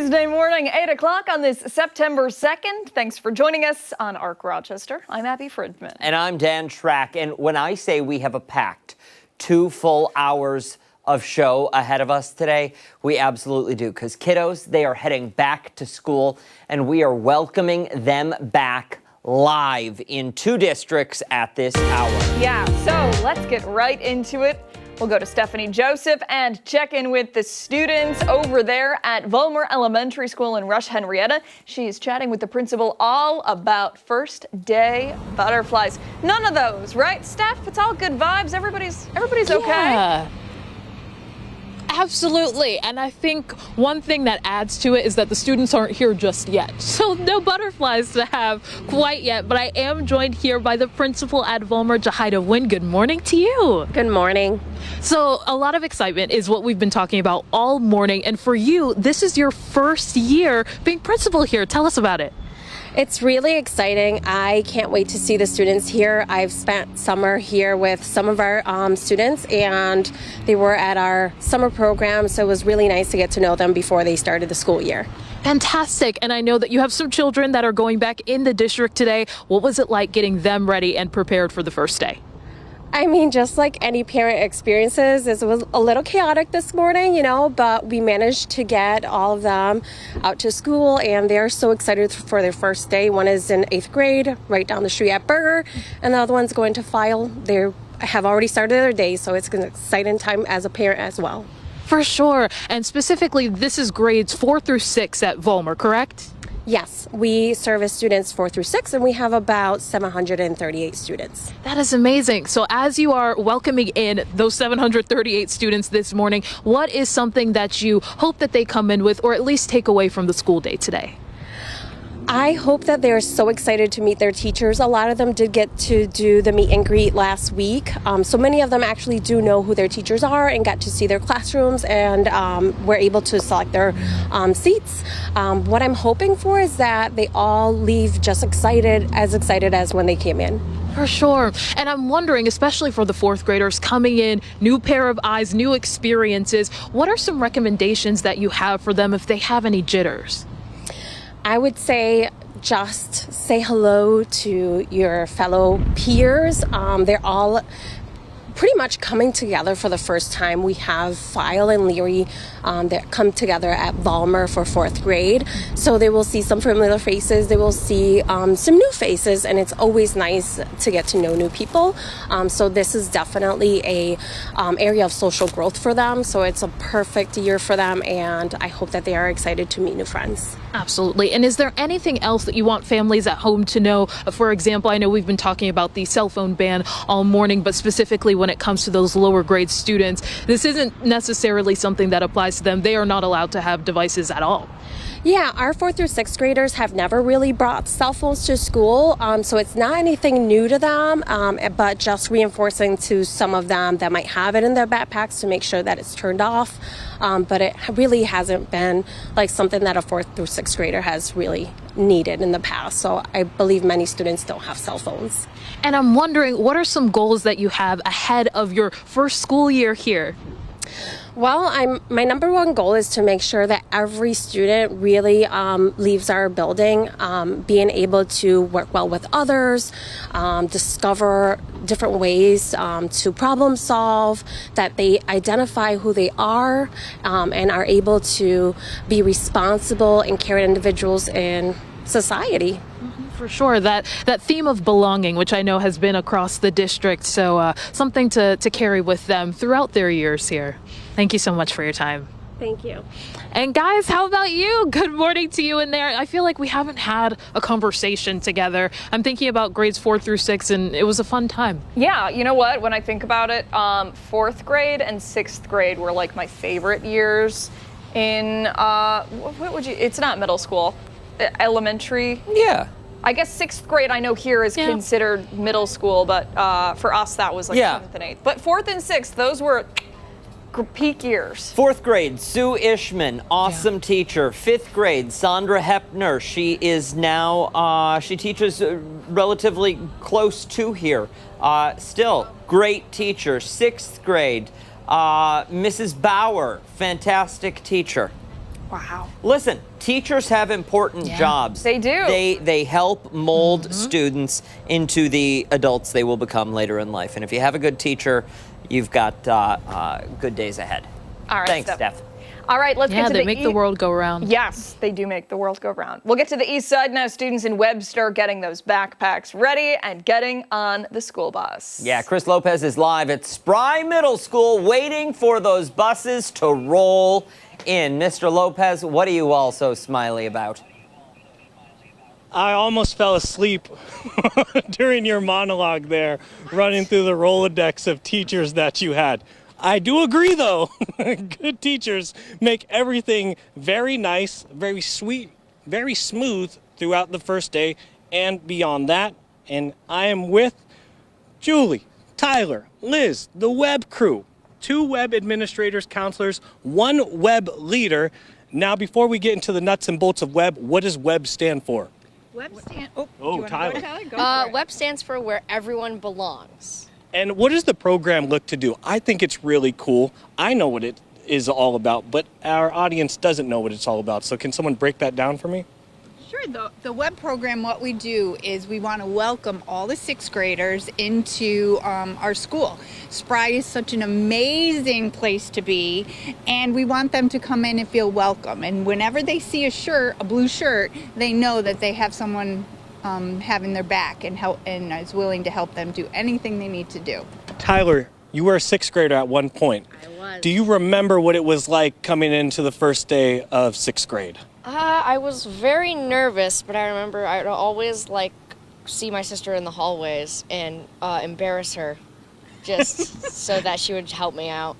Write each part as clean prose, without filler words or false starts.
Tuesday morning, 8 o'clock on this September 2nd. Thanks for joining us on ARC Rochester. I'm Abby Fridmann. And I'm Dan Schrack. And when I say we have a packed 2 full hours of show ahead of us today, we absolutely do. Because kiddos, they are heading back to school, and we are welcoming them back live in 2 districts at this hour. Yeah, so let's get right into it. We'll go to Stephannie Joseph and check in with the students over there at Volmer Elementary School in Rush-Henrietta. She's chatting with the principal all about first day butterflies. None of those, right, Steph? It's all good vibes. Everybody's okay. Yeah. Absolutely. And I think one thing that adds to it is that the students aren't here just yet. So no butterflies to have quite yet. But I am joined here by the principal at Volmer, DeChalais. Good morning to you. Good morning. So a lot of excitement is what we've been talking about all morning. And for you, this is your first year being principal here. Tell us about it. It's really exciting. I can't wait to see the students here. I've spent summer here with some of our students, and they were at our summer program, so it was really nice to get to know them before they started the school year. Fantastic. And I know that you have some children that are going back in the district today. What was it like getting them ready and prepared for the first day? I mean, just like any parent experiences, it was a little chaotic this morning, but we managed to get all of them out to school, and they're so excited for their first day. One is in 8th grade, right down the street at Burger, and the other one's going to File. They have already started their day, so it's an exciting time as a parent as well. For sure. And specifically, this is grades 4 through 6 at Volmer, correct? Yes, we service students 4 through 6, and we have about 738 students. That is amazing. So as you are welcoming in those 738 students this morning, what is something that you hope that they come in with, or at least take away from the school day today? I hope that they're so excited to meet their teachers. A lot of them did get to do the meet and greet last week. So many of them actually do know who their teachers are and got to see their classrooms, and were able to select their seats. What I'm hoping for is that they all leave just excited as when they came in. For sure. And I'm wondering, especially for the 4th graders coming in, new pair of eyes, new experiences, what are some recommendations that you have for them if they have any jitters? I would say just say hello to your fellow peers. They're all pretty much coming together for the first time. We have File and Leary that come together at Volmer for 4th grade. So they will see some familiar faces. They will see some new faces, and it's always nice to get to know new people. So this is definitely a area of social growth for them. So it's a perfect year for them, and I hope that they are excited to meet new friends. Absolutely. And is there anything else that you want families at home to know? For example, I know we've been talking about the cell phone ban all morning, but specifically when it comes to those lower grade students, this isn't necessarily something that applies to them. They are not allowed to have devices at all. Yeah, our 4th through 6th graders have never really brought cell phones to school, so it's not anything new to them, but just reinforcing to some of them that might have it in their backpacks to make sure that it's turned off. But it really hasn't been like something that a 4th through 6th grader has really needed in the past. So I believe many students don't have cell phones. And I'm wondering, what are some goals that you have ahead of your first school year here? Well, my number one goal is to make sure that every student really leaves our building being able to work well with others, discover different ways to problem solve, that they identify who they are, and are able to be responsible and caring individuals in society. For sure. That theme of belonging, which I know has been across the district, so something to carry with them throughout their years here. Thank you so much for your time. Thank you. And guys, how about you? Good morning to you in there. I feel like we haven't had a conversation together. I'm thinking about grades 4 through 6, and it was a fun time. Yeah, you know what? When I think about it, 4th grade and 6th grade were like my favorite years in, what would you, it's not middle school, elementary. Yeah. I guess 6th grade I know here is considered middle school, but for us that was like 7th and 8th. But 4th and 6th, those were peak years. 4th grade, Sue Ishman, awesome teacher. 5th grade, Sandra Hepner. She is now, she teaches relatively close to here. Still, great teacher. 6th grade, Mrs. Bauer, fantastic teacher. Wow. Listen, teachers have important jobs. They do. They help mold students into the adults they will become later in life. And if you have a good teacher, you've got good days ahead. All right, Thanks, Steph. All right, let's get to they make the world go round. Yes, they do make the world go round. We'll get to the east side now. Students in Webster getting those backpacks ready and getting on the school bus. Yeah, Chris Lopez is live at Spry Middle School waiting for those buses to roll in. Mr. Lopez, what are you all so smiley about? I almost fell asleep during your monologue there, running through the Rolodex of teachers that you had. I do agree, though. Good teachers make everything very nice, very sweet, very smooth throughout the first day and beyond that. And I am with Julie, Tyler, Liz, the web crew, 2 web administrators, counselors, 1 web leader. Now, before we get into the nuts and bolts of web, what does web stand for? Tyler. Web stands for where everyone belongs. And what does the program look to do? I think it's really cool. I know what it is all about, but our audience doesn't know what it's all about. So can someone break that down for me? Sure. The web program, what we do is we want to welcome all the 6th graders into our school. Spry is such an amazing place to be, and we want them to come in and feel welcome. And whenever they see a blue shirt, they know that they have someone having their back and is willing to help them do anything they need to do. Tyler, you were a 6th grader at one point. I was. Do you remember what it was like coming into the first day of 6th grade? I was very nervous, but I remember I'd always see my sister in the hallways and embarrass her, just so that she would help me out.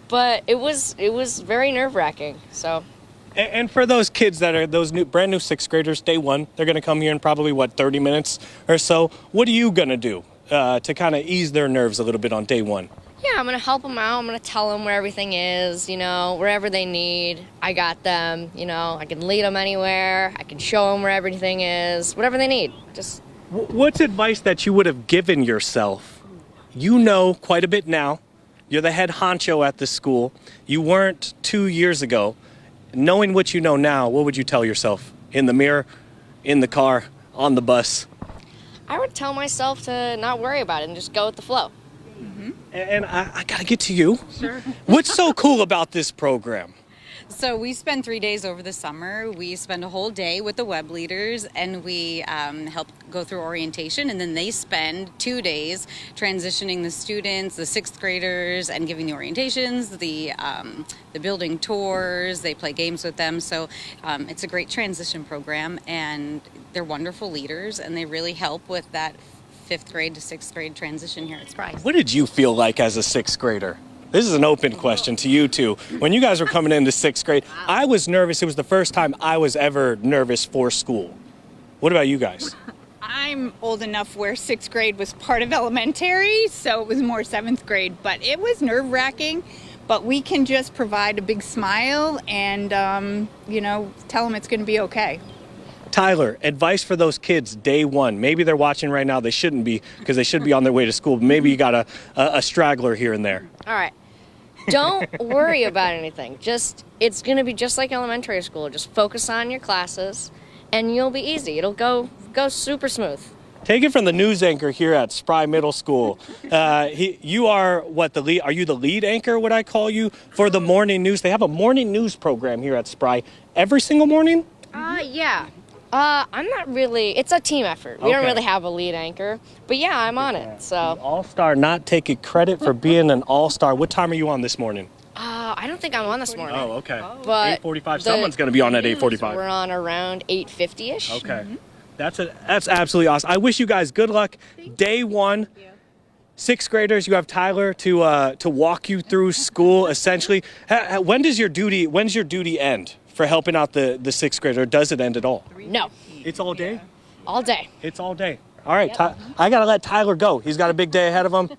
But it was very nerve-wracking. So. And for those kids that are those brand new 6th graders, day one, they're going to come here in probably 30 minutes or so. What are you going to do to kind of ease their nerves a little bit on day one? Yeah, I'm going to help them out. I'm going to tell them where everything is, wherever they need. I got them, I can lead them anywhere. I can show them where everything is, whatever they need. Just. What's advice that you would have given yourself? You know quite a bit now. You're the head honcho at the school. You weren't 2 years ago. Knowing what you know now, what would you tell yourself? In the mirror, in the car, on the bus? I would tell myself to not worry about it and just go with the flow. And I gotta get to you. Sure. What's so cool about this program? So we spend 3 days over the summer. We spend a whole day with the web leaders, and we help go through orientation, and then they spend 2 days transitioning the students, the 6th graders, and giving the orientations, the building tours. They play games with them. So it's a great transition program, and they're wonderful leaders, and they really help with that 5th grade to 6th grade transition here at Spry. What did you feel like as a 6th grader? This is an open question to you two. When you guys were coming into 6th grade, I was nervous. It was the first time I was ever nervous for school. What about you guys? I'm old enough where 6th grade was part of elementary, so it was more 7th grade, but it was nerve-wracking. But we can just provide a big smile and, tell them it's going to be okay. Tyler, advice for those kids day one. Maybe they're watching right now. They shouldn't be, because they should be on their way to school. But maybe you got a straggler here and there. All right. Don't worry about anything. It's going to be just like elementary school. Just focus on your classes, and you'll be easy. It'll go super smooth. Take it from the news anchor here at Spry Middle School. You are the lead? Are you the lead anchor? Would I call you for the morning news? They have a morning news program here at Spry every single morning. Yeah. I'm not really. It's a team effort. We don't really have a lead anchor, but yeah, I'm on it. So. All-star, not taking credit for being an all-star. What time are you on this morning? I don't think I'm on this morning. Oh, okay. But 8:45. Someone's going to be on at 8:45. We're on around 8:50ish. Okay. That's absolutely awesome. I wish you guys good luck. Day one. 6th graders, you have Tyler to walk you through school. Essentially, when's your duty end for helping out the 6th grader? Or does it end at all? No. It's all day. All day. It's all day. All right. I gotta let Tyler go. He's got a big day ahead of him.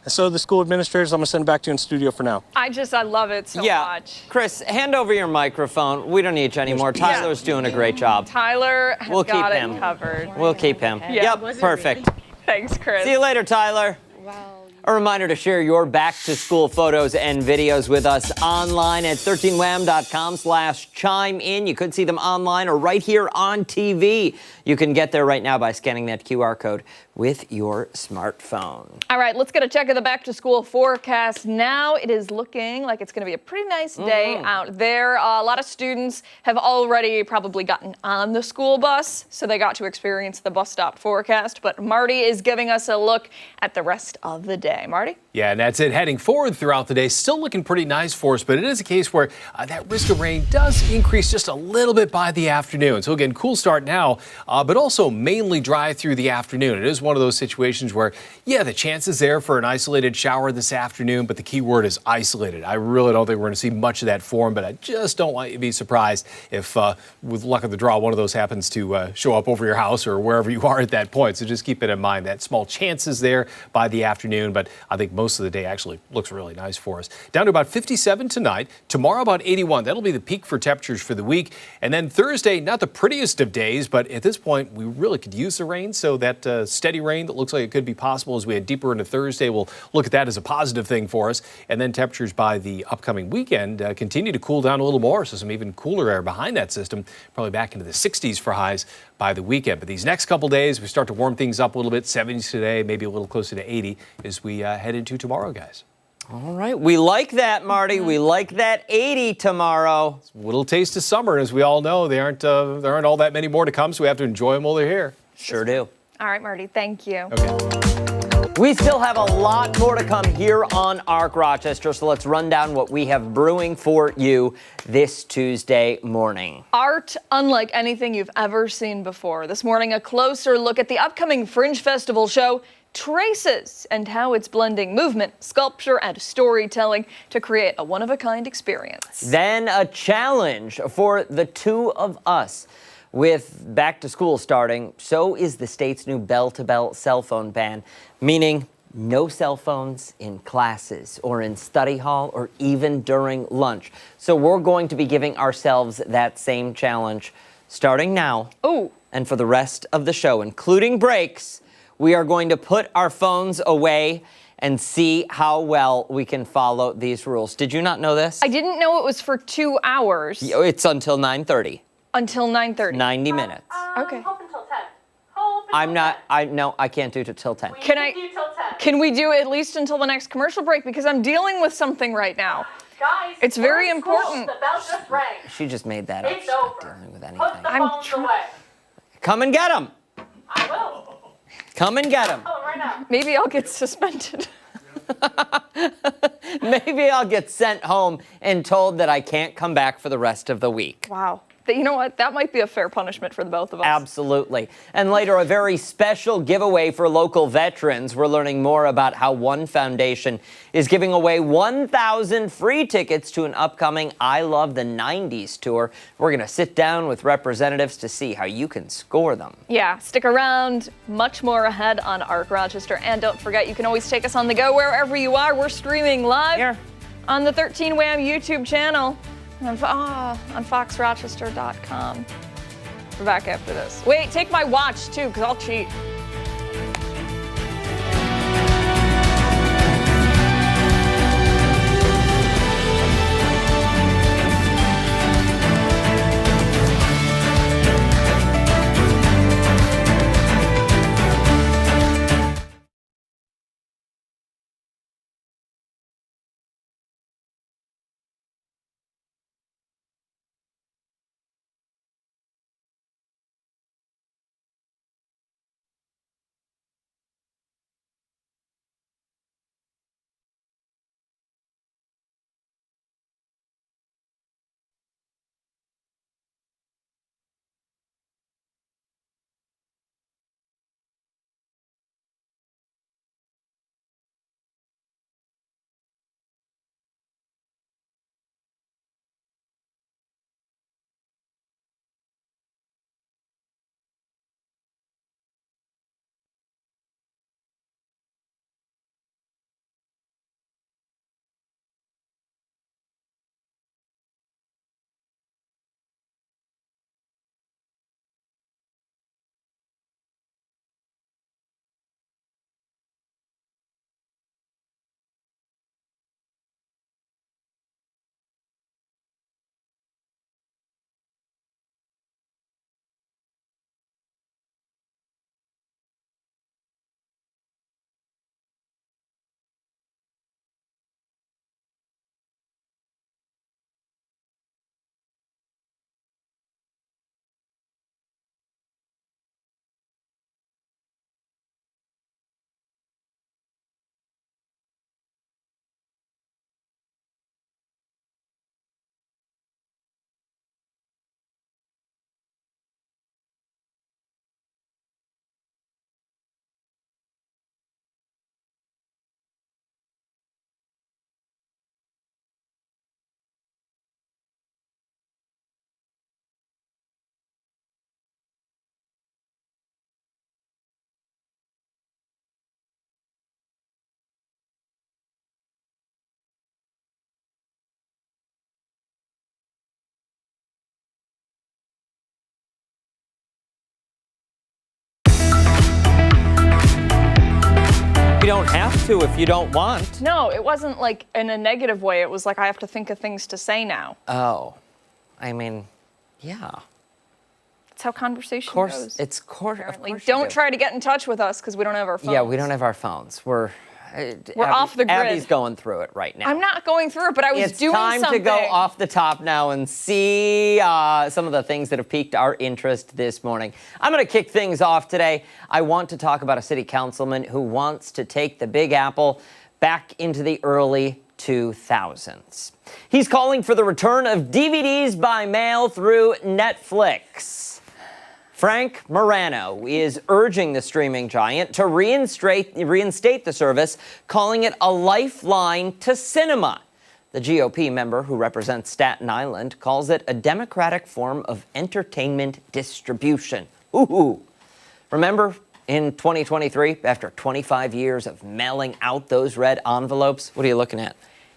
And so the school administrators, I'm gonna send it back to you in studio for now. I love it so much. Chris, hand over your microphone. We don't need you anymore. Tyler's doing a great job. Tyler has We'll keep got it him covered. We'll keep him. Yeah. Yep, perfect. Thanks, Chris. See you later, Tyler. Wow. A reminder to share your back-to-school photos and videos with us online at 13wham.com/chime in. You could see them online or right here on TV. You can get there right now by scanning that QR code with your smartphone. All right, let's get a check of the back-to-school forecast now. It is looking like it's going to be a pretty nice day out there. A lot of students have already probably gotten on the school bus, so they got to experience the bus stop forecast. But Marty is giving us a look at the rest of the day. Marty? Yeah, and that's it. Heading forward throughout the day, still looking pretty nice for us, but it is a case where that risk of rain does increase just a little bit by the afternoon. So again, cool start now, but also mainly dry through the afternoon. It is one of those situations where, yeah, the chance is there for an isolated shower this afternoon, but the key word is isolated. I really don't think we're going to see much of that form, but I just don't want you to be surprised if, with luck of the draw, one of those happens to show up over your house or wherever you are at that point. So just keep it in mind. That small chance is there by the afternoon, but I think most of the day actually looks really nice for us. Down to about 57 tonight. Tomorrow about 81. That'll be the peak for temperatures for the week. And then Thursday, not the prettiest of days, but at this point we really could use the rain. So that steady rain that looks like it could be possible as we head deeper into Thursday, we'll look at that as a positive thing for us. And then temperatures by the upcoming weekend continue to cool down a little more. So some even cooler air behind that system, probably back into the 60s for highs by the weekend. But these next couple days, we start to warm things up a little bit. 70s today, maybe a little closer to 80 as we head into tomorrow, guys. All right. We like that, Marty. We like that 80 tomorrow. A little taste of summer. And as we all know, there aren't all that many more to come, so we have to enjoy them while they're here. Sure do. All right, Marty, thank you. Okay. We still have a lot more to come here on ARC Rochester, so let's run down what we have brewing for you this Tuesday morning. Art unlike anything you've ever seen before. This morning, a closer look at the upcoming Fringe Festival show, Traces, and how it's blending movement, sculpture, and storytelling to create a one-of-a-kind experience. Then a challenge for the two of us. With back to school starting, so is the state's new bell-to-bell cell phone ban, meaning no cell phones in classes or in study hall or even during lunch. So we're going to be giving ourselves that same challenge starting now. Oh. And for the rest of the show, including breaks, we are going to put our phones away and see how well we can follow these rules. Did you not know this? I didn't know it was for 2 hours. It's until 9:30. Until 9:30. 90 minutes. Okay. Hope until 10. No, I can't do it till 10. Can we do at least until the next commercial break? Because I'm dealing with something right now. Guys, It's very we're in school. important. The bell just rang. She just made that up. It's She's not over. dealing with Put anything. the I'm phones away. Come and get them. I will. Come and get them. Oh, right now. Maybe I'll get suspended. Maybe I'll get sent home and told that I can't come back for the rest of the week. Wow. You know what? That might be a fair punishment for the both of us. Absolutely. And later, a very special giveaway for local veterans. We're learning more about how one foundation is giving away 1,000 free tickets to an upcoming I Love the 90s tour. We're going to sit down with representatives to see how you can score them. Yeah, stick around. Much more ahead on ARC Rochester. And don't forget, you can always take us on the go wherever you are. We're streaming live Here. on the 13 Wham YouTube channel on foxrochester.com. We're back after this. Wait, take my watch too, because I'll cheat. to if you don't want. No, it wasn't like in a negative way. It was like I have to think of things to say now. Oh, I mean, yeah. That's how conversation Of course, goes. of course. Don't try to get in touch with us because we don't have our phones. Yeah, we don't have our phones. We're off the grid. Abby's going through it right now. I'm not going through it, but I was doing something. It's time to go off the top now and see some of the things that have piqued our interest this morning. I'm going to kick things off today. I want to talk about a city councilman who wants to take the Big Apple back into the early 2000s. He's calling for the return of DVDs by mail through Netflix. Frank Morano is urging the streaming giant to reinstate the service, calling it a lifeline to cinema. The GOP member who represents Staten Island calls it a democratic form of entertainment distribution. Ooh. Remember in 2023, after 25 years of mailing out those red envelopes? What are you looking at?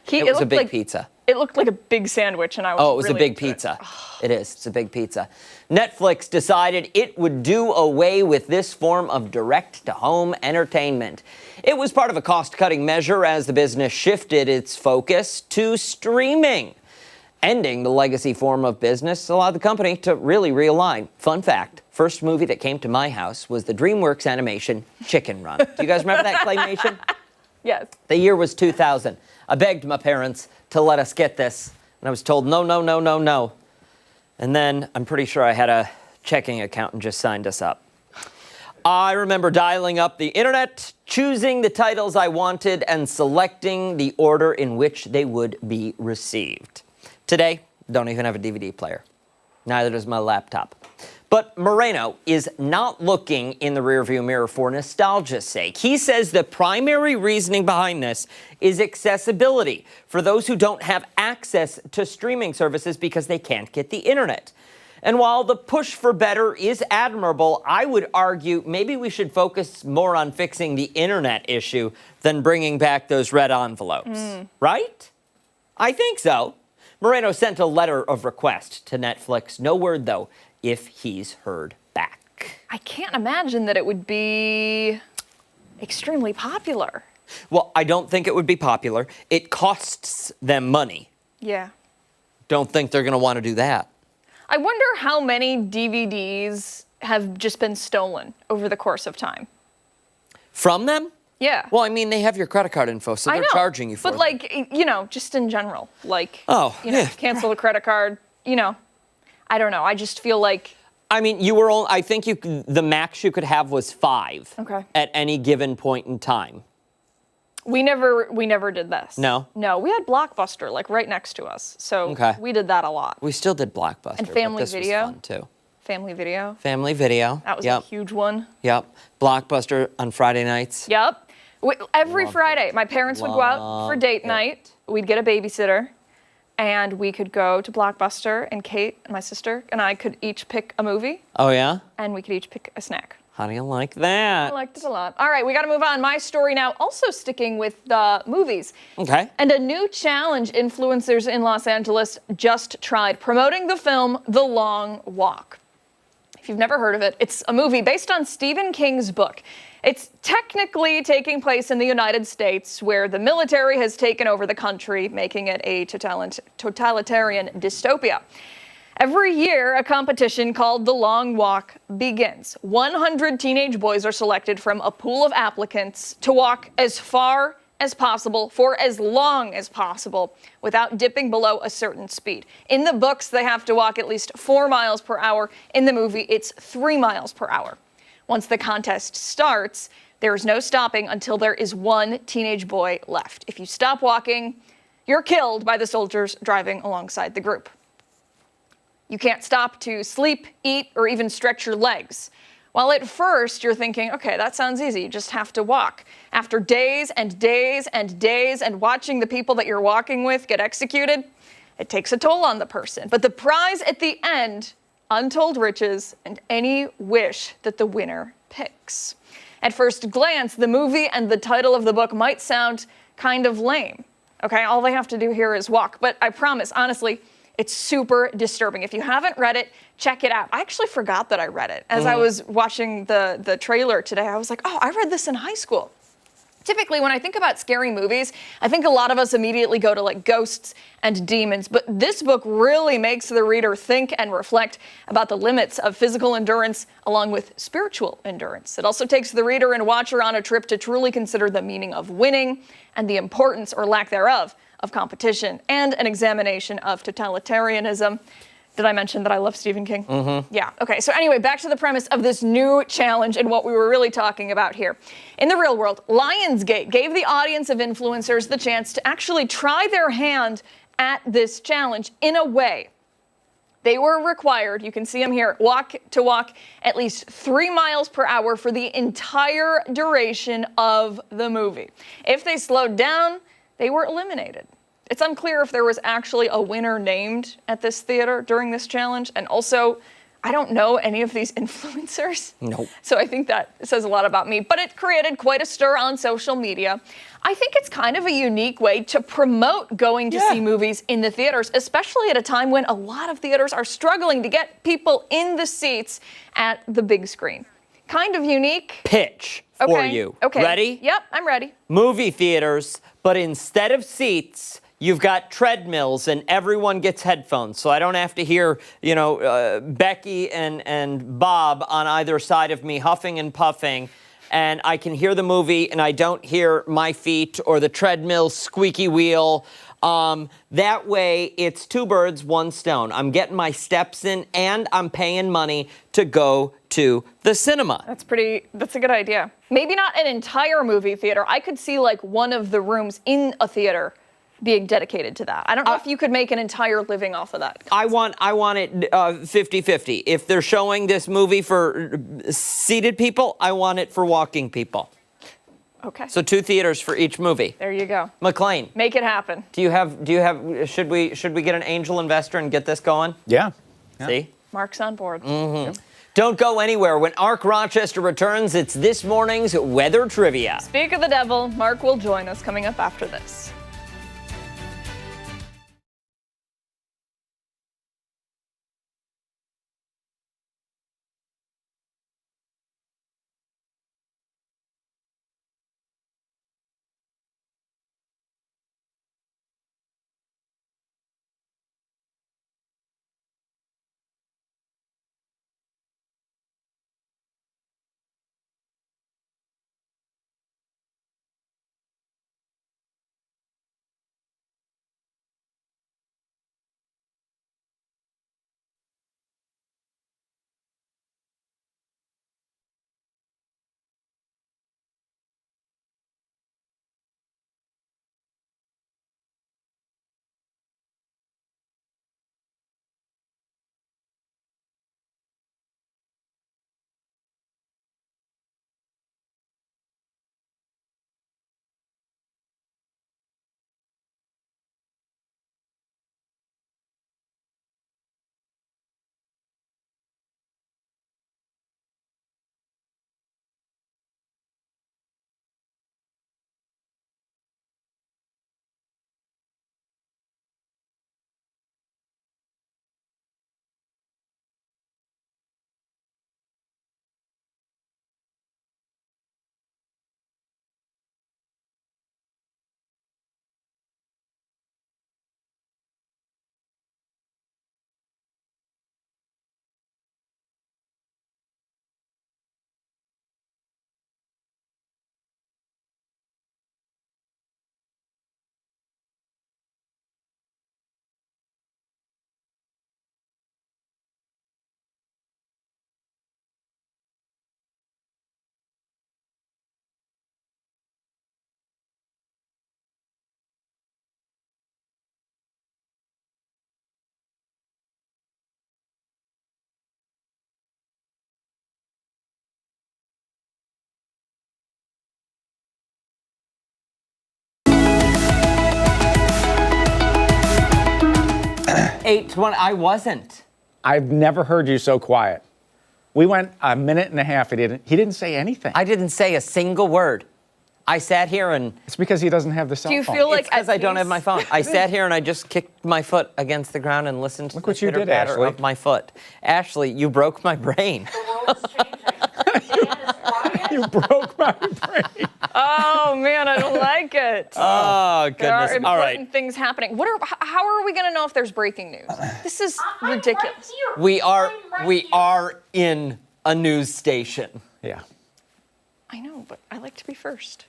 It was a big pizza. It looked like a big sandwich, and I was Oh, it was really a big into pizza. It is. It's a big pizza. Netflix decided it would do away with this form of direct-to-home entertainment. It was part of a cost-cutting measure as the business shifted its focus to streaming. Ending the legacy form of business allowed the company to really realign. Fun fact, first movie that came to my house was the DreamWorks animation Chicken Run. Do you guys remember that claymation? Yes. The year was 2000. I begged my parents to let us get this, and I was told no, no, no, no, no. And then I'm pretty sure I had a checking account and just signed us up. I remember dialing up the internet, choosing the titles I wanted, and selecting the order in which they would be received. Today, don't even have a DVD player. Neither does my laptop. But Moreno is not looking in the rearview mirror for nostalgia's sake. He says the primary reasoning behind this is accessibility for those who don't have access to streaming services because they can't get the internet. And while the push for better is admirable, I would argue maybe we should focus more on fixing the internet issue than bringing back those red envelopes. Right? I think so. Moreno sent a letter of request to Netflix. No word, though, if he's heard back. I can't imagine that it would be extremely popular. Well, I don't think it would be popular. It costs them money. Yeah. Don't think they're going to want to do that. I wonder how many DVDs have just been stolen over the course of time. From them? Yeah. Well, I mean, they have your credit card info, so they're charging you for But, them. like, you know, just in general. Like, yeah. Cancel the credit card, I don't know. I just feel like. I mean, I think the max you could have was 5 at any given point in time. We never did this. No? No, we had Blockbuster, like, right next to us. So we did that a lot. We still did Blockbuster. And Family but this Video. was fun, too. Family Video. Family Video. That was a huge one. Yep. Blockbuster on Friday nights. Yep. Every Friday, my parents would go out for date night. We'd get a babysitter, and we could go to Blockbuster, and Kate and my sister and I could each pick a movie. Oh, yeah? And we could each pick a snack. How do you like that? I liked it a lot. All right, we got to move on. My story now, also sticking with the movies. Okay. And a new challenge influencers in Los Angeles just tried, promoting the film The Long Walk. If you've never heard of it, it's a movie based on Stephen King's book. It's technically taking place in the United States, where the military has taken over the country, making it a totalitarian dystopia. Every year, a competition called The Long Walk begins. 100 teenage boys are selected from a pool of applicants to walk as far as possible for as long as possible without dipping below a certain speed. In the books, they have to walk at least 4 miles per hour. In the movie, it's 3 miles per hour. Once the contest starts, there is no stopping until there is one teenage boy left. If you stop walking, you're killed by the soldiers driving alongside the group. You can't stop to sleep, eat, or even stretch your legs. While at first you're thinking, okay, that sounds easy, you just have to walk. After days and days and days and watching the people that you're walking with get executed, it takes a toll on the person. But the prize at the end, untold riches and any wish that the winner picks. At first glance, the movie and the title of the book might sound kind of lame. Okay, all they have to do here is walk. But I promise, honestly, it's super disturbing. If you haven't read it, check it out. I actually forgot that I read it. As I was watching the trailer today, I was like, oh, I read this in high school. Typically, when I think about scary movies, I think a lot of us immediately go to like ghosts and demons, but this book really makes the reader think and reflect about the limits of physical endurance along with spiritual endurance. It also takes the reader and watcher on a trip to truly consider the meaning of winning and the importance or lack thereof of competition, and an examination of totalitarianism. Did I mention that I love Stephen King? Mm-hmm. Yeah. Okay. So anyway, back to the premise of this new challenge and what we were really talking about here. In the real world, Lionsgate gave the audience of influencers the chance to actually try their hand at this challenge in a way. They were required, you can see them here, to walk at least 3 miles per hour for the entire duration of the movie. If they slowed down, they were eliminated. It's unclear if there was actually a winner named at this theater during this challenge. And also, I don't know any of these influencers. Nope. So I think that says a lot about me. But it created quite a stir on social media. I think it's kind of a unique way to promote going to see movies in the theaters, especially at a time when a lot of theaters are struggling to get people in the seats at the big screen. Kind of unique. Pitch for you. Okay. Ready? Yep, I'm ready. Movie theaters, but instead of seats, you've got treadmills and everyone gets headphones. So I don't have to hear, Becky and Bob on either side of me huffing and puffing. And I can hear the movie and I don't hear my feet or the treadmill squeaky wheel. That way it's 2 birds, 1 stone. I'm getting my steps in and I'm paying money to go to the cinema. That's a good idea. Maybe not an entire movie theater. I could see like one of the rooms in a theater being dedicated to that. I don't know if you could make an entire living off of that concept. I want it 50-50. If they're showing this movie for seated people, I want it for walking people. Okay. So 2 theaters for each movie. There you go. McLean. Make it happen. Should we get an angel investor and get this going? Yeah. See? Mark's on board. Mm-hmm. Yep. Don't go anywhere. When Arc Rochester returns, it's this morning's weather trivia. Speak of the devil, Mark will join us coming up after this. I wasn't. I've never heard you so quiet. We went a minute and a half. He didn't say anything. I didn't say a single word. I sat here and... It's because he doesn't have the cell phone. Do you feel like... It's because I don't have my phone. I sat here and I just kicked my foot against the ground and listened to the pitter-patter of my foot. Ashley, you broke my brain. The world's changing. You broke my brain. Oh man, I don't like it. Oh, There are goodness. important All right. things happening. How are we going to know if there's breaking news? This is ridiculous. We are in a news station. Yeah. I know, but I like to be first.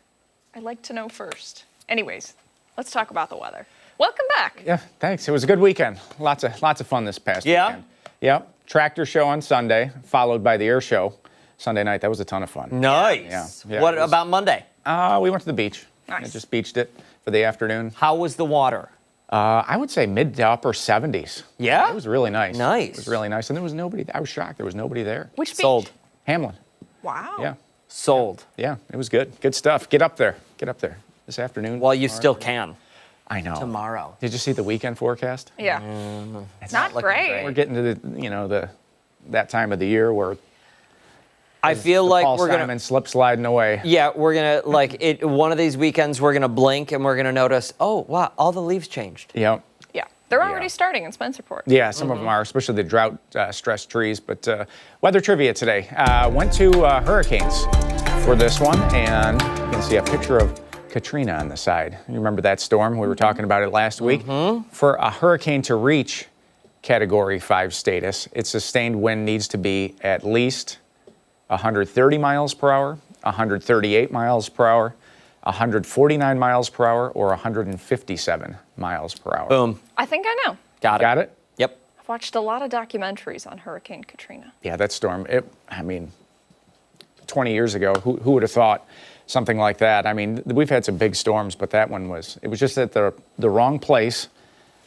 I like to know first. Anyways, let's talk about the weather. Welcome back. Yeah, thanks. It was a good weekend. Lots of fun this past weekend. Yep. Tractor show on Sunday, followed by the air show Sunday night. That was a ton of fun. Nice. Yeah, What it was- about Monday? We went to the beach. Nice. I just beached it for the afternoon. How was the water? I would say mid to upper 70s. Yeah? It was really nice. Nice. It was really nice. And there was nobody. I was shocked. There was nobody there. Which beach? Sold. Hamlin. Wow. Yeah. Sold. Yeah. It was good. Good stuff. Get up there. Get up there this afternoon. Well, you tomorrow. still can. I know. Tomorrow. Did you see the weekend forecast? Yeah. It's Not looking great. We're getting to that time of the year where I feel like Paul we're gonna. Simon slip sliding away. Yeah, we're gonna like it. One of these weekends, we're gonna blink and we're gonna notice. Oh, wow! All the leaves changed. Yeah. Yeah. They're already starting in Spencerport. Yeah, some of them are, especially the drought-stressed trees. But weather trivia today. Went to hurricanes for this one, and you can see a picture of Katrina on the side. You remember that storm? We were talking about it last week. For a hurricane to reach Category 5 status, its sustained wind needs to be at least 130 miles per hour, 138 miles per hour, 149 miles per hour, or 157 miles per hour. Boom. I think I know. Got it. Got it? Yep. I've watched a lot of documentaries on Hurricane Katrina. Yeah, that storm, 20 years ago, who would have thought something like that? I mean, we've had some big storms, but that one was just at the wrong place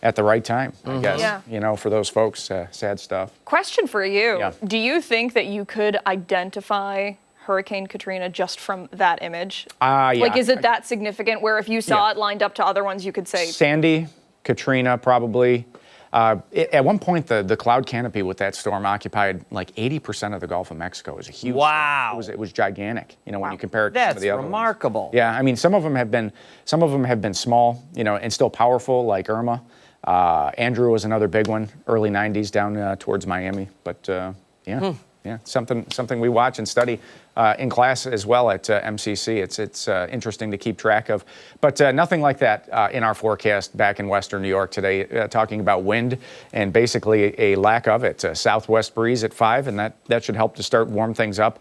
at the right time, I guess. Yeah. For those folks, sad stuff. Question for you. Yeah. Do you think that you could identify Hurricane Katrina just from that image? Yeah. Like, is it that significant where if you saw Yeah. it lined up to other ones, you could say, Sandy, Katrina, probably. At one point, the cloud canopy with that storm occupied like 80% of the Gulf of Mexico. It was a huge Wow. storm. It was gigantic, when you compare it to some That's of the other remarkable. ones. Yeah, I mean, some of them have been small, and still powerful, like Irma. Andrew was another big one, early 90s down towards Miami. But yeah, something we watch and study in class as well at MCC. It's interesting to keep track of. But nothing like that in our forecast back in Western New York today, talking about wind and basically a lack of it. A southwest breeze at 5, and that should help to start warm things up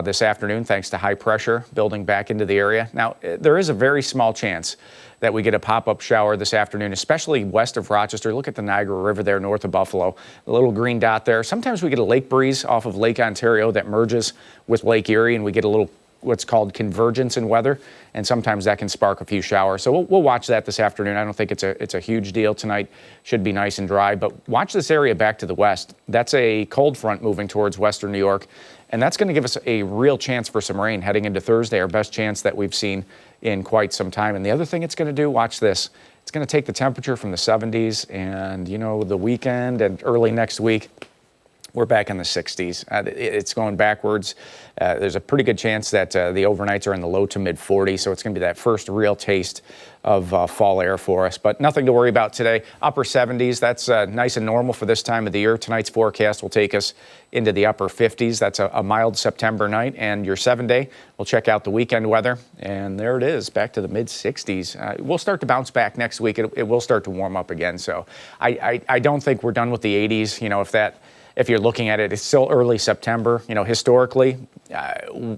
this afternoon thanks to high pressure building back into the area. Now, there is a very small chance that we get a pop-up shower this afternoon, especially west of Rochester. Look at the Niagara River there north of Buffalo, a little green dot there. Sometimes we get a lake breeze off of Lake Ontario that merges with Lake Erie, and we get a little what's called convergence in weather, and sometimes that can spark a few showers. So we'll watch that this afternoon. I don't think it's a huge deal tonight. Should be nice and dry, but watch this area back to the west. That's a cold front moving towards western New York, and that's going to give us a real chance for some rain heading into Thursday, our best chance that we've seen in quite some time. And the other thing it's going to do, watch this, it's going to take the temperature from the 70s and, the weekend and early next week, we're back in the 60s. It's going backwards. There's a pretty good chance that the overnights are in the low to mid 40s, so it's going to be that first real taste of fall air for us. But nothing to worry about today. Upper 70s, that's nice and normal for this time of the year. Tonight's forecast will take us into the upper 50s. That's a mild September night. And your 7-day, we'll check out the weekend weather. And there it is, back to the mid 60s. We'll start to bounce back next week. It will start to warm up again. So I don't think we're done with the 80s. If you're looking at it, it's still early September. Historically,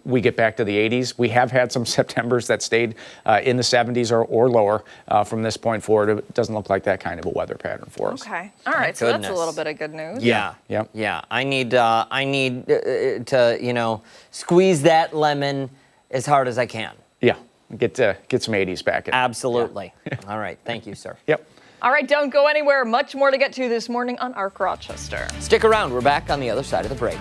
we get back to the 80s. We have had some Septembers that stayed in the 70s or lower from this point forward. It doesn't look like that kind of a weather pattern for us. okay. All right, so that's a goodness. little bit of good news. Yeah. Yep. Yeah. I need to squeeze that lemon as hard as I can. Yeah, get some 80s back in. Absolutely. All right. Thank you, sir. Yep. All right, don't go anywhere. Much more to get to this morning on Arc Rochester. Stick around. We're back on the other side of the break.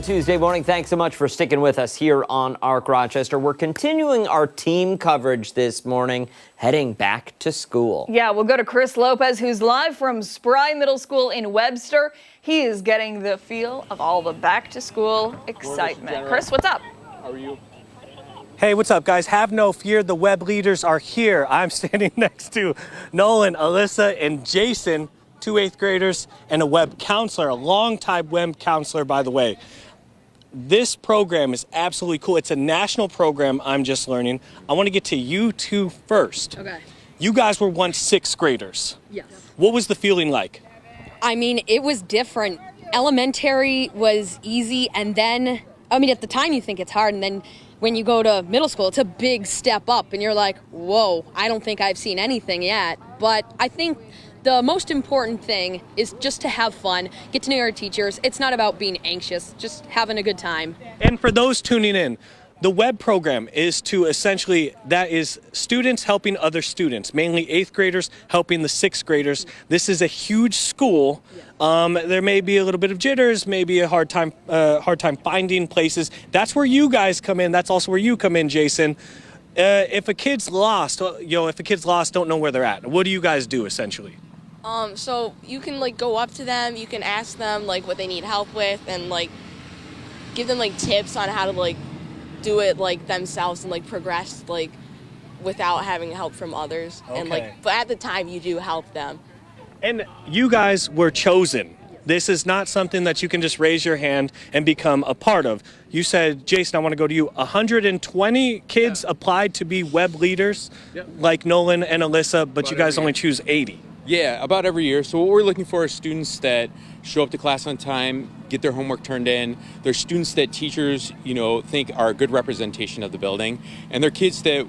Good Tuesday morning. Thanks so much for sticking with us here on ARC Rochester. We're continuing our team coverage this morning, heading back to school. Yeah, we'll go to Chris Lopez, who's live from Spry Middle School in Webster. He is getting the feel of all the back-to-school excitement. Chris, what's up? How are you? Hey, what's up, guys? Have no fear. The web leaders are here. I'm standing next to Nolan, Alyssa, and Jason, 2 8th graders, and a web counselor, a longtime web counselor, by the way. This program is absolutely cool. It's a national program, I'm just learning. I want to get to you two first. Okay. You guys were once 6th graders. Yes. What was the feeling like? I mean, it was different. Elementary was easy, and then, I mean, at the time you think it's hard, and then when you go to middle school, it's a big step up, and you're like, whoa, I don't think I've seen anything yet. But I think the most important thing is just to have fun, get to know your teachers. It's not about being anxious, just having a good time. And for those tuning in, the web program is to essentially, that is students helping other students, mainly 8th graders helping the 6th graders. This is a huge school. There may be a little bit of jitters, maybe a hard time finding places. That's where you guys come in. That's also where you come in, Jason. If a kid's lost, don't know where they're at, what do you guys do essentially? So you can like go up to them, you can ask them like what they need help with, and like give them like tips on how to like do it like themselves and like progress like without having help from others. Okay. And like, but at the time you do help them. And you guys were chosen. This is not something that you can just raise your hand and become a part of. You said, Jason, I want to go to you. 120 kids applied to be web leaders, like Nolan and Alyssa, but you guys only choose 80. Yeah, about every year. So what we're looking for is students that show up to class on time, get their homework turned in. They're students that teachers, think are a good representation of the building. And they're kids that,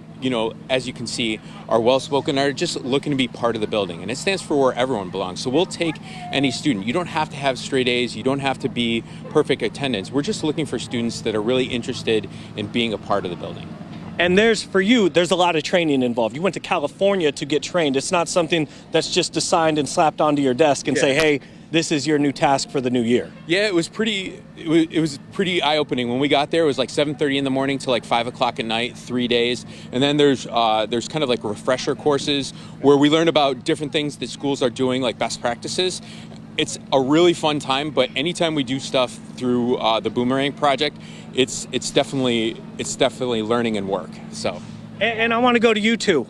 as you can see, are well-spoken, are just looking to be part of the building. And it stands for where everyone belongs. So we'll take any student. You don't have to have straight A's. You don't have to be perfect attendance. We're just looking for students that are really interested in being a part of the building. And there's a lot of training involved. You went to California to get trained. It's not something that's just assigned and slapped onto your desk and say, hey, this is your new task for the new year. Yeah, it was pretty eye-opening. When we got there, it was like 7:30 in the morning to like 5 o'clock at night, 3 days. And then there's kind of like refresher courses where we learn about different things that schools are doing, like best practices. It's a really fun time, but anytime we do stuff through the Boomerang Project, it's definitely learning and work. So, and I want to go to you two.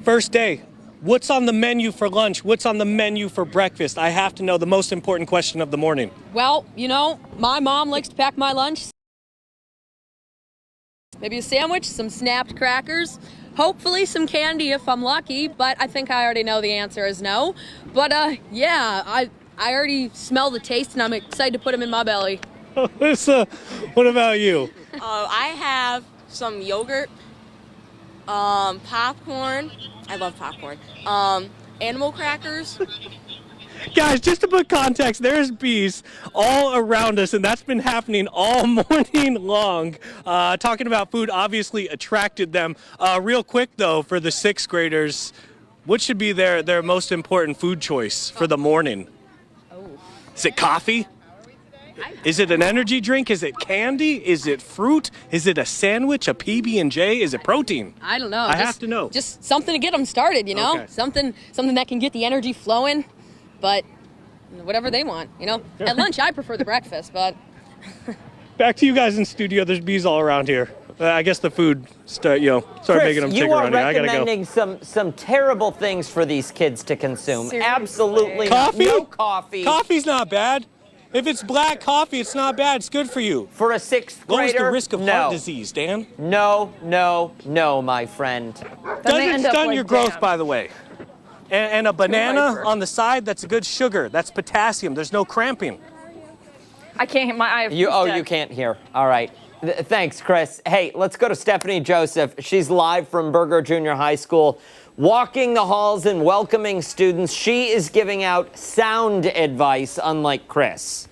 First day, what's on the menu for lunch? What's on the menu for breakfast? I have to know the most important question of the morning. Well, my mom likes to pack my lunch. Maybe a sandwich, some snapped crackers, hopefully some candy if I'm lucky, but I think I already know the answer is no. But yeah, I already smell the taste and I'm excited to put them in my belly. Alyssa, what about you? I have some yogurt, popcorn. I love popcorn. Animal crackers. Guys, just to put context, there's bees all around us, and that's been happening all morning long. Talking about food obviously attracted them. Real quick, though, for the 6th graders, what should be their most important food choice for the morning? Is it coffee? Is it an energy drink? Is it candy? Is it fruit? Is it a sandwich, a PB&J? Is it protein? I don't know. I have to know. Just something to get them started, Okay. Something that can get the energy flowing, but whatever they want, At lunch, I prefer the breakfast, but... Back to you guys in studio. There's bees all around here. I guess the food started making them tick around here. I gotta go. You are recommending some terrible things for these kids to consume. Seriously. Absolutely Coffee? no coffee. Coffee's not bad. If it's black coffee, it's not bad. It's good for you. For a 6th grader, What was the risk of no. heart disease, Dan? No, my friend. Doesn't stun your growth, by the way. And a banana on the side, that's a good sugar. That's potassium. There's no cramping. I can't. My eye. You can't hear. All right. Thanks, Chris. Hey, let's go to Stephannie Joseph. She's live from Berger Junior High School, walking the halls and welcoming students. She is giving out sound advice, unlike Chris.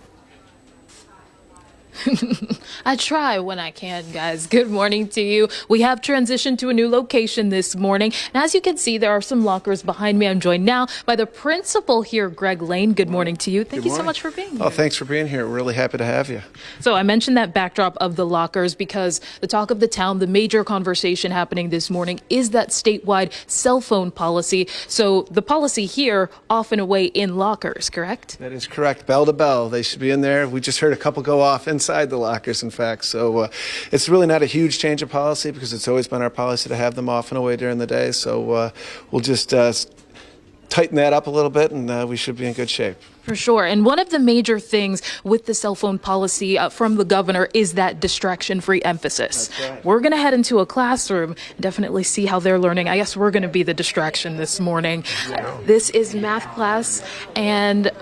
I try when I can, guys. Good morning to you. We have transitioned to a new location this morning. And as you can see, there are some lockers behind me. I'm joined now by the principal here, Greg Lane. Good morning to you. Thank you so much for being here. Oh, thanks for being here. We're really happy to have you. So I mentioned that backdrop of the lockers because the talk of the town, the major conversation happening this morning is that statewide cell phone policy. So the policy here, off and away in lockers, correct? That is correct. Bell to bell. They should be in there. We just heard a couple go off inside the lockers, in fact. So it's really not a huge change of policy because it's always been our policy to have them off and away during the day. So we'll just tighten that up a little bit and we should be in good shape. For sure. And one of the major things with the cell phone policy from the governor is that distraction-free emphasis. That's right. We're going to head into a classroom and definitely see how they're learning. I guess we're going to be the distraction this morning. This is math class, and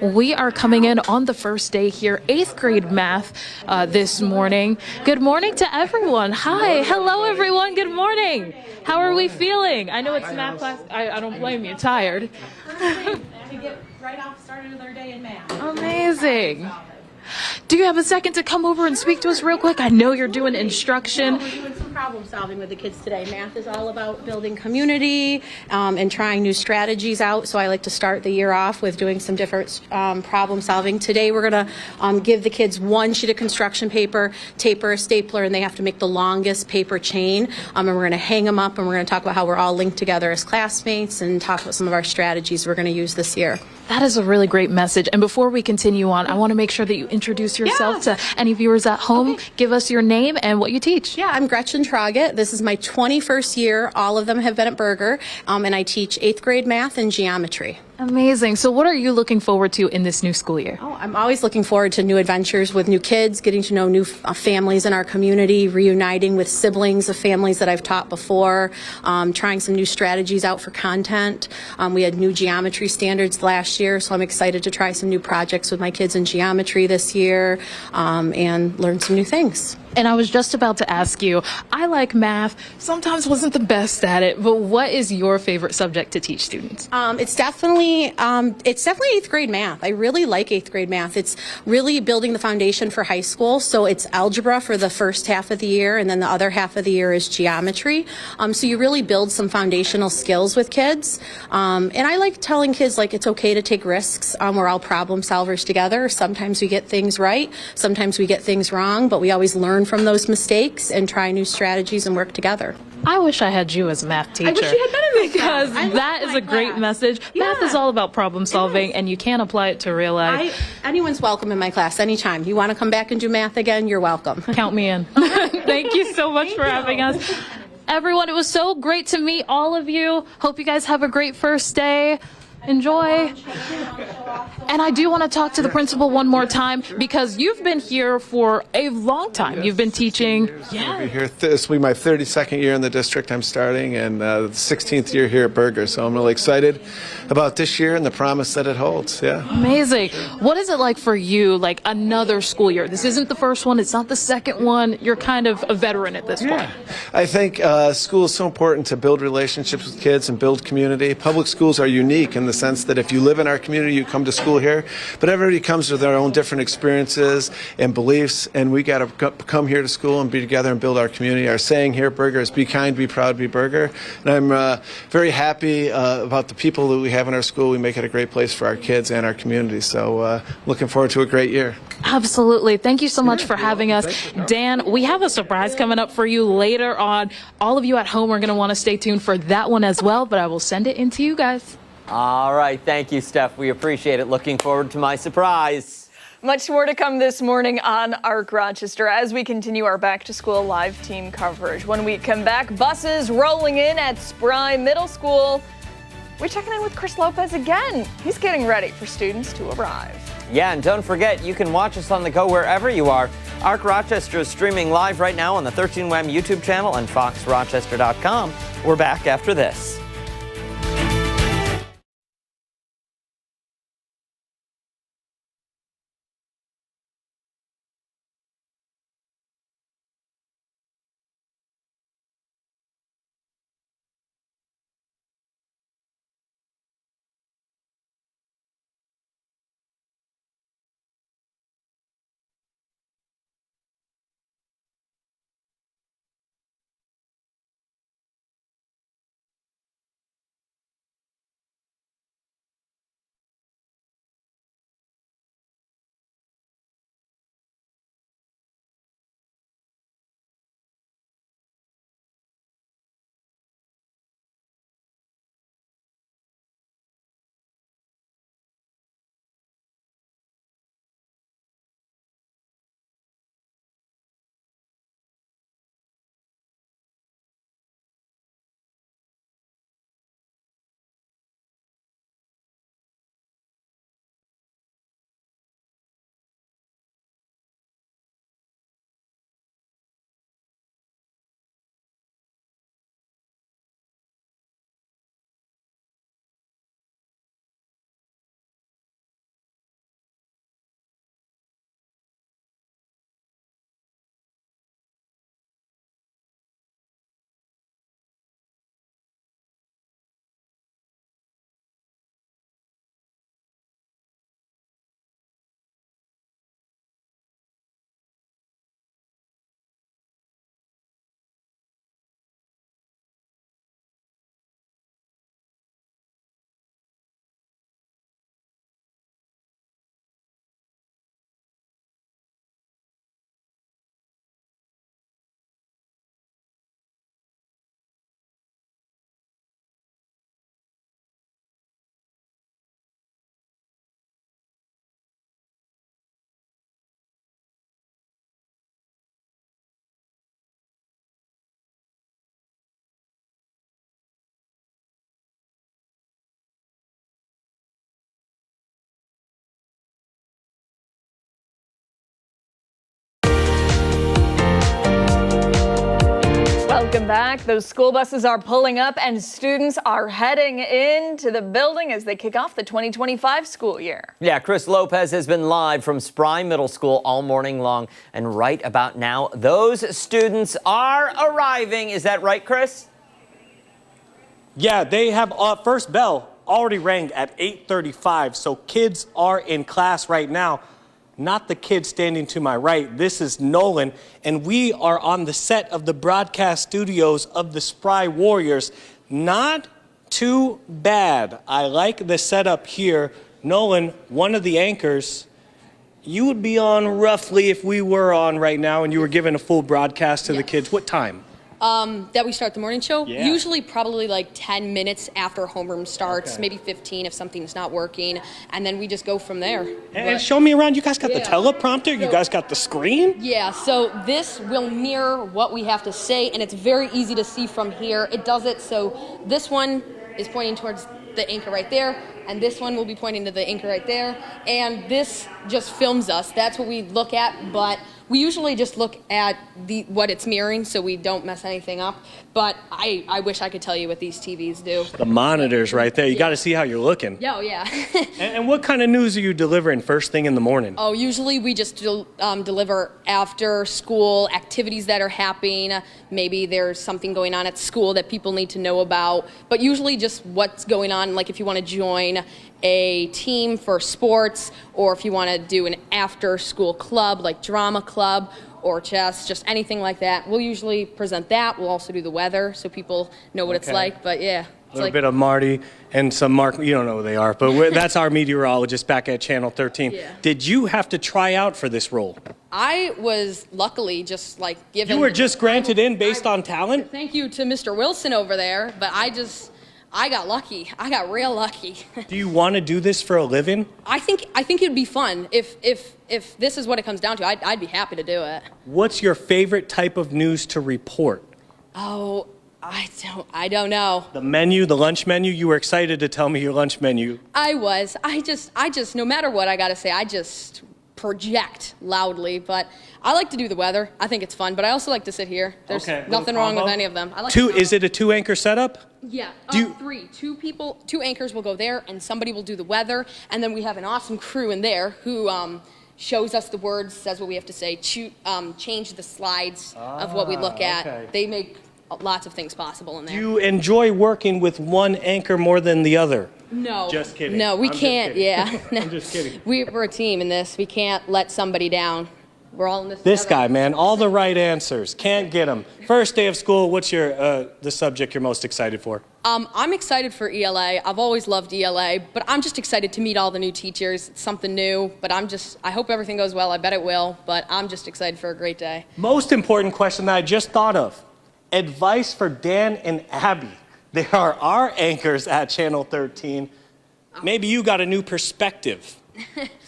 we are coming in on the first day here, 8th grade math this morning. Good morning to everyone. Hi. Hello, everyone. Good morning. How are we feeling? I know it's math class. I don't blame you. Tired. To get right off started with our day in math. Amazing. Do you have a second to come over and speak to us real quick? I know you're doing instruction. We're doing some problem solving with the kids today. Math is all about building community and trying new strategies out. So I like to start the year off with doing some different problem solving. Today we're going to give the kids one sheet of construction paper, taper, a stapler, and they have to make the longest paper chain. And we're going to hang them up, and we're going to talk about how we're all linked together as classmates and talk about some of our strategies we're going to use this year. That is a really great message. And before we continue on, I want to make sure that you introduce yourself to any viewers at home. Okay. Give us your name and what you teach. Yeah, I'm Gretchen Traugott. This is my 21st year. All of them have been at Berger, and I teach 8th grade math and geometry. Amazing. So what are you looking forward to in this new school year? Oh, I'm always looking forward to new adventures with new kids, getting to know new families in our community, reuniting with siblings of families that I've taught before, trying some new strategies out for content. We had new geometry standards last year, so I'm excited to try some new projects with my kids in geometry this year and learn some new things. And I was just about to ask you, I like math, sometimes wasn't the best at it, but what is your favorite subject to teach students? It's definitely 8th grade math. I really like 8th grade math. It's really building the foundation for high school. So it's algebra for the first half of the year, and then the other half of the year is geometry. So you really build some foundational skills with kids. And I like telling kids, like, it's okay to take risks. We're all problem solvers together. Sometimes we get things right. Sometimes we get things wrong, but we always learn from those mistakes and try new strategies and work together. I wish I had you as a math teacher. I wish you had been in because that is a great message. Yeah. Math is all about problem solving, and you can apply it to real life. Anyone's welcome in my class anytime. You want to come back and do math again, you're welcome. Count me in. Thank you so much for having us. Everyone, it was so great to meet all of you. Hope you guys have a great first day. Enjoy. And I do want to talk to the principal one more time because you've been here for a long time. Yes, you've been teaching. I'll be here. This will be my 32nd year in the district I'm starting, and the 16th year here at Berger. So I'm really excited about this year and the promise that it holds. Yeah. Amazing. What is it like for you, like another school year? This isn't the first one. It's not the second one. You're kind of a veteran at this point. I think school is so important to build relationships with kids and build community. Public schools are unique in the sense that if you live in our community, you come to school here, but everybody comes with their own different experiences and beliefs, and we got to come here to school and be together and build our community. Our saying here at Berger is be kind, be proud, be Berger. And I'm very happy about the people that we have in our school. We make it a great place for our kids and our community. So looking forward to a great year. Absolutely. Thank you so much for having us. Dan, we have a surprise coming up for you later on. All of you at home are going to want to stay tuned for that one as well, but I will send it in to you guys. All right. Thank you, Steph. We appreciate it. Looking forward to my surprise. Much more to come this morning on ARC Rochester as we continue our back-to-school live team coverage. When we come back, buses rolling in at Spry Middle School. We're checking in with Chris Lopez again. He's getting ready for students to arrive. Yeah, and don't forget, you can watch us on the go wherever you are. ARC Rochester is streaming live right now on the 13WAM YouTube channel and foxrochester.com. We're back after this. Welcome back. Those school buses are pulling up and students are heading into the building as they kick off the 2025 school year. Yeah, Chris Lopez has been live from Spry Middle School all morning long. And right about now, those students are arriving. Is that right, Chris? Yeah, they have first bell already rang at 8:35, so kids are in class right now. Not the kid standing to my right. This is Nolan, and we are on the set of the broadcast studios of the Spry Warriors. Not too bad. I like the setup here. Nolan, one of the anchors, you would be on roughly, if we were on right now and you were giving a full broadcast to the kids, what time? That we start the morning show? Yeah. Usually probably like 10 minutes after homeroom starts, maybe 15 if something's not working, and then we just go from there. And show me around. You guys got the teleprompter? You guys got the screen? Yeah, so this will mirror what we have to say, and it's very easy to see from here. It does it so this one is pointing towards the anchor right there, and this one will be pointing to the anchor right there, and this just films us. That's what we look at, but we usually just look at what it's mirroring so we don't mess anything up. But I wish I could tell you what these TVs do. The monitors right there. You got to see how you're looking. Oh, yeah. And what kind of news are you delivering first thing in the morning? Oh, usually we just deliver after school activities that are happening. Maybe there's something going on at school that people need to know about. But usually just what's going on, like if you want to join a team for sports, or if you want to do an after-school club like drama club or chess, just anything like that. We'll usually present that. We'll also do the weather so people know what it's like. But yeah. A little bit of Marty and some Mark. You don't know who they are, but that's our meteorologist back at Channel 13. Yeah. Did you have to try out for this role? I was luckily just like given. You were just granted in based on talent? Thank you to Mr. Wilson over there, but I got lucky. I got real lucky. Do you want to do this for a living? I think it'd be fun if this is what it comes down to. I'd be happy to do it. What's your favorite type of news to report? Oh, I don't know. The menu, the lunch menu. You were excited to tell me your lunch menu. I was. I just no matter what I gotta say, I just project loudly. But I like to do the weather. I think it's fun. But I also like to sit here. There's nothing wrong with any of them. I like Is it a two-anchor setup? Yeah, three. Two anchors will go there, and somebody will do the weather, and then we have an awesome crew in there who shows us the words, says what we have to say, change the slides of what we look at. Okay. They make lots of things possible in there. Do you enjoy working with one anchor more than the other? No. Just kidding. No, we I'm just can't. kidding. Yeah. No. I'm just kidding. We're a team in this. We can't let somebody down. We're all in this. This together. guy, man, all the right answers. Can't get them. First day of school, what's your the subject you're most excited for? I'm excited for ELA. I've always loved ELA, but I'm just excited to meet all the new teachers. It's something new, but I hope everything goes well. I bet it will, but I'm just excited for a great day. Most important question that I just thought of. Advice for Dan and Abby. They are our anchors at Channel 13. Maybe you got a new perspective.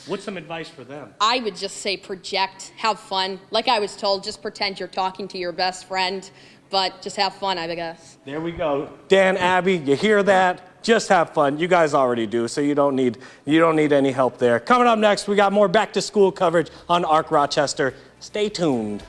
What's some advice for them? I would just say project, have fun. Like I was told, just pretend you're talking to your best friend, but just have fun, I guess. There we go. Dan, Abby, you hear that? Just have fun. You guys already do, so you don't need any help there. Coming up next, we got more back to school coverage on ARC Rochester. Stay tuned.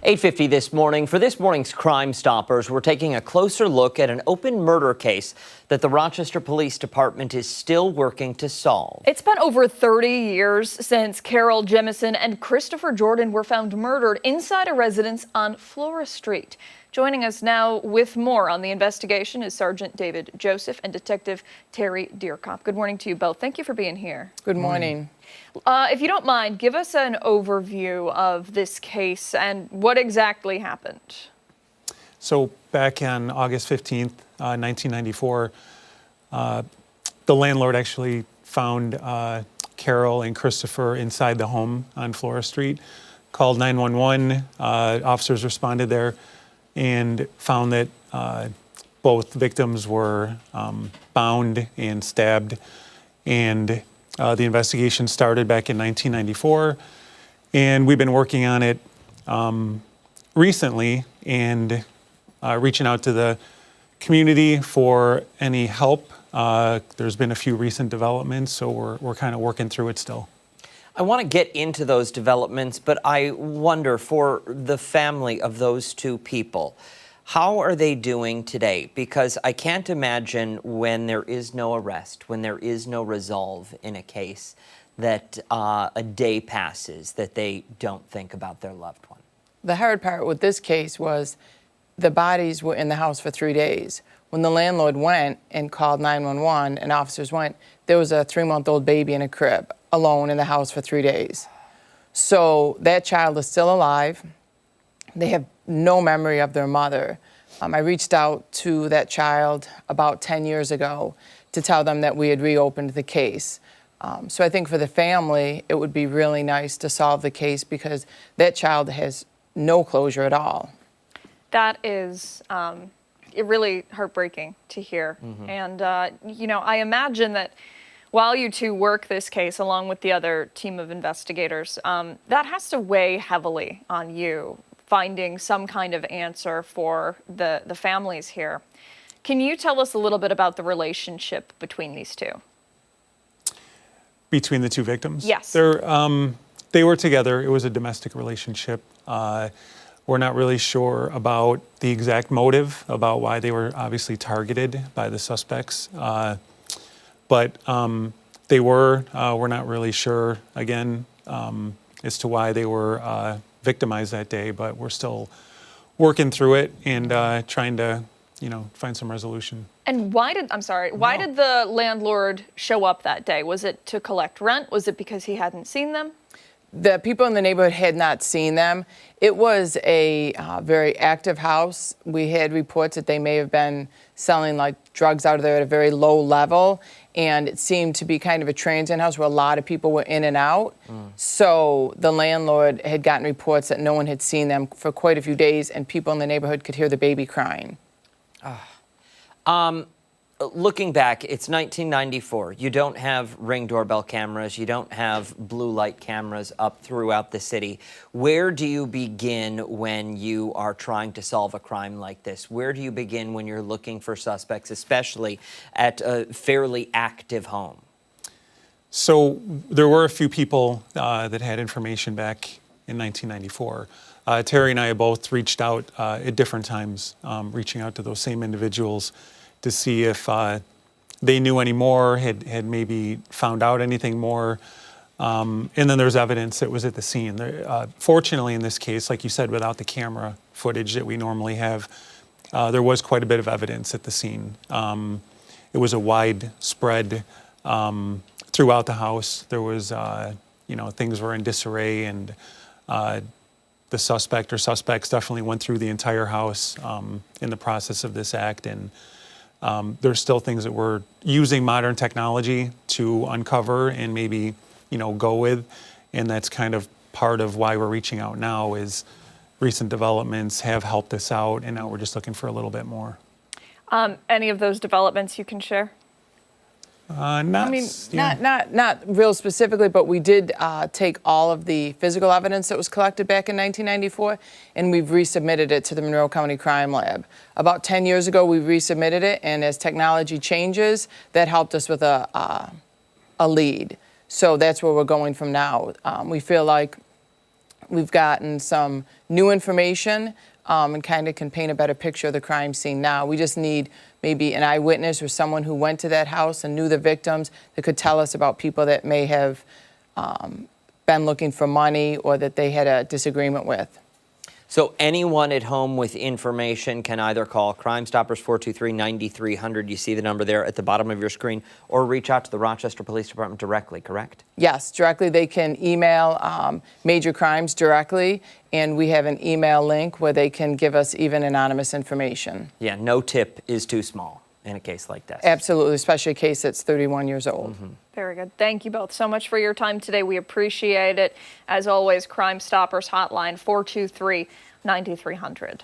8:50 this morning. For this morning's Crime Stoppers, we're taking a closer look at an open murder case that the Rochester Police Department is still working to solve. It's been over 30 years since Carol Jemison and Christopher Jordan were found murdered inside a residence on Flora Street. Joining us now with more on the investigation is Sergeant David Joseph and Detective Terry Deerkop. Good morning to you both. Thank you for being here. Good morning. If you don't mind, give us an overview of this case and what exactly happened. So back on August 15th, 1994, the landlord actually found Carol and Christopher inside the home on Flora Street, called 911. Officers responded there and found that both victims were bound and stabbed, and the investigation started back in 1994, and we've been working on it recently and reaching out to the community for any help. There's been a few recent developments, so we're kind of working through it still. I want to get into those developments, but I wonder, for the family of those two people, how are they doing today? Because I can't imagine when there is no arrest, when there is no resolve in a case, that a day passes that they don't think about their loved one. The hard part with this case was the bodies were in the house for 3 days. When the landlord went and called 911 and officers went, there was a 3-month-old baby in a crib alone in the house for 3 days. So that child is still alive. They have no memory of their mother. I reached out to that child about 10 years ago to tell them that we had reopened the case. So I think for the family, it would be really nice to solve the case because that child has no closure at all. That is really heartbreaking to hear. And, you know, I imagine that while you two work this case along with the other team of investigators, that has to weigh heavily on you, finding some kind of answer for the families here. Can you tell us a little bit about the relationship between these two? Between the two victims? Yes. They were together. It was a domestic relationship. We're not really sure about the exact motive, about why they were obviously targeted by the suspects. But we're not really sure, again, as to why they were victimized that day, but we're still working through it and trying to, find some resolution. And why did the landlord show up that day? Was it to collect rent? Was it because he hadn't seen them? The people in the neighborhood had not seen them. It was a very active house. We had reports that they may have been selling like drugs out of there at a very low level, and it seemed to be kind of a transient house where a lot of people were in and out. So the landlord had gotten reports that no one had seen them for quite a few days, and people in the neighborhood could hear the baby crying. Looking back, it's 1994. You don't have Ring doorbell cameras. You don't have blue light cameras up throughout the city. Where do you begin when you are trying to solve a crime like this? Where do you begin when you're looking for suspects, especially at a fairly active home? So there were a few people that had information back in 1994. Terry and I both reached out at different times, reaching out to those same individuals to see if they knew any more, had maybe found out anything more. And then there's evidence that was at the scene. Fortunately, in this case, like you said, without the camera footage that we normally have, there was quite a bit of evidence at the scene. It was a wide spread throughout the house. There was, things were in disarray, and the suspect or suspects definitely went through the entire house in the process of this act. And there's still things that we're using modern technology to uncover and maybe, go with. And that's kind of part of why we're reaching out now, is recent developments have helped us out, and now we're just looking for a little bit more. Any of those developments you can share? Not real specifically, but we did take all of the physical evidence that was collected back in 1994, and we've resubmitted it to the Monroe County Crime Lab. About 10 years ago, we resubmitted it, and as technology changes, that helped us with a lead. So that's where we're going from now. We feel like We've gotten some new information and kind of can paint a better picture of the crime scene now. We just need maybe an eyewitness or someone who went to that house and knew the victims that could tell us about people that may have been looking for money or that they had a disagreement with. So anyone at home with information can either call Crime Stoppers 423-9300. You see the number there at the bottom of your screen, or reach out to the Rochester Police Department directly, correct? Yes, directly. They can email Major Crimes directly, and we have an email link where they can give us even anonymous information. Yeah, no tip is too small in a case like this. Absolutely, especially a case that's 31 years old. Very good. Thank you both so much for your time today. We appreciate it. As always, Crime Stoppers hotline 423-9300.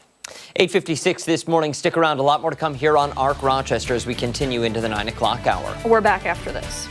8:56 this morning. Stick around. A lot more to come here on ARC Rochester as we continue into the 9 o'clock hour. We're back after this.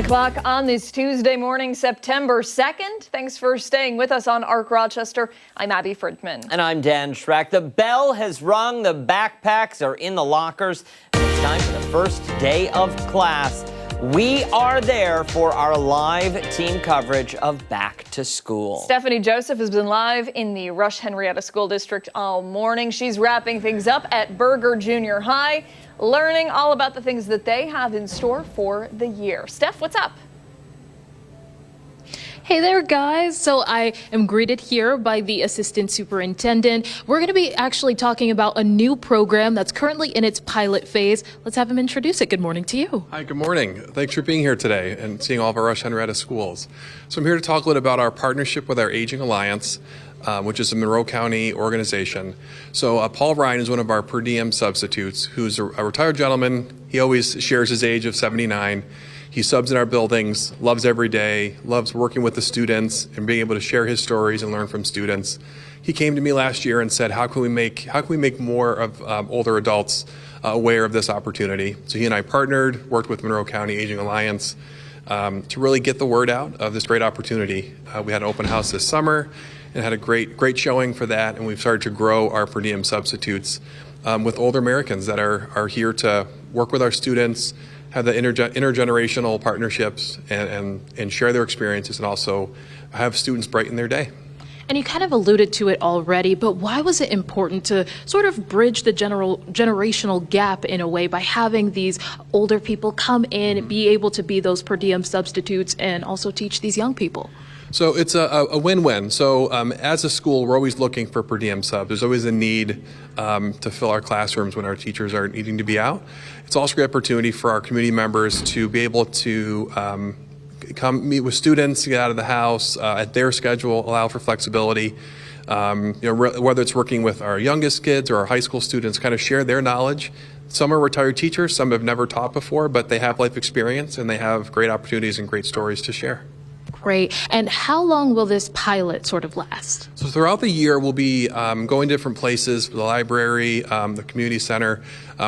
o'clock on this Tuesday morning, September 2nd. Thanks for staying with us on ARC Rochester. I'm Abby Fridmann. And I'm Dan Schrack. The bell has rung, the backpacks are in the lockers, and it's time for the first day of class. We are there for our live team coverage of Back to School. Stephannie Joseph has been live in the Rush-Henrietta School District all morning. She's wrapping things up at Berger Junior High, learning all about the things that they have in store for the year. Steph, what's up? Hey there, guys. So I am greeted here by the assistant superintendent. We're going to be actually talking about a new program that's currently in its pilot phase. Let's have him introduce it. Good morning to you. Hi, good morning. Thanks for being here today and seeing all of our Rush-Henrietta schools. So I'm here to talk a little about our partnership with our Aging Alliance, which is a Monroe County organization. So Paul Ryan is one of our per diem substitutes, who's a retired gentleman. He always shares his age of 79. He subs in our buildings, loves every day, loves working with the students and being able to share his stories and learn from students. He came to me last year and said, how can we make more of older adults aware of this opportunity? So he and I partnered, worked with Monroe County Aging Alliance to really get the word out of this great opportunity. We had an open house this summer and had a great showing for that, and we've started to grow our per diem substitutes with older Americans that are here to work with our students, have the intergenerational partnerships and share their experiences, and also have students brighten their day. And you kind of alluded to it already, but why was it important to sort of bridge the generational gap in a way by having these older people come in and be able to be those per diem substitutes and also teach these young people? So it's a win-win. So as a school, we're always looking for per diem subs. There's always a need to fill our classrooms when our teachers are needing to be out. It's also a great opportunity for our community members to be able to come meet with students, get out of the house at their schedule, allow for flexibility. Whether it's working with our youngest kids or our high school students, kind of share their knowledge. Some are retired teachers, some have never taught before, but they have life experience and they have great opportunities and great stories to share. Great. And how long will this pilot sort of last? So throughout the year, we'll be going to different places, the library, the community center,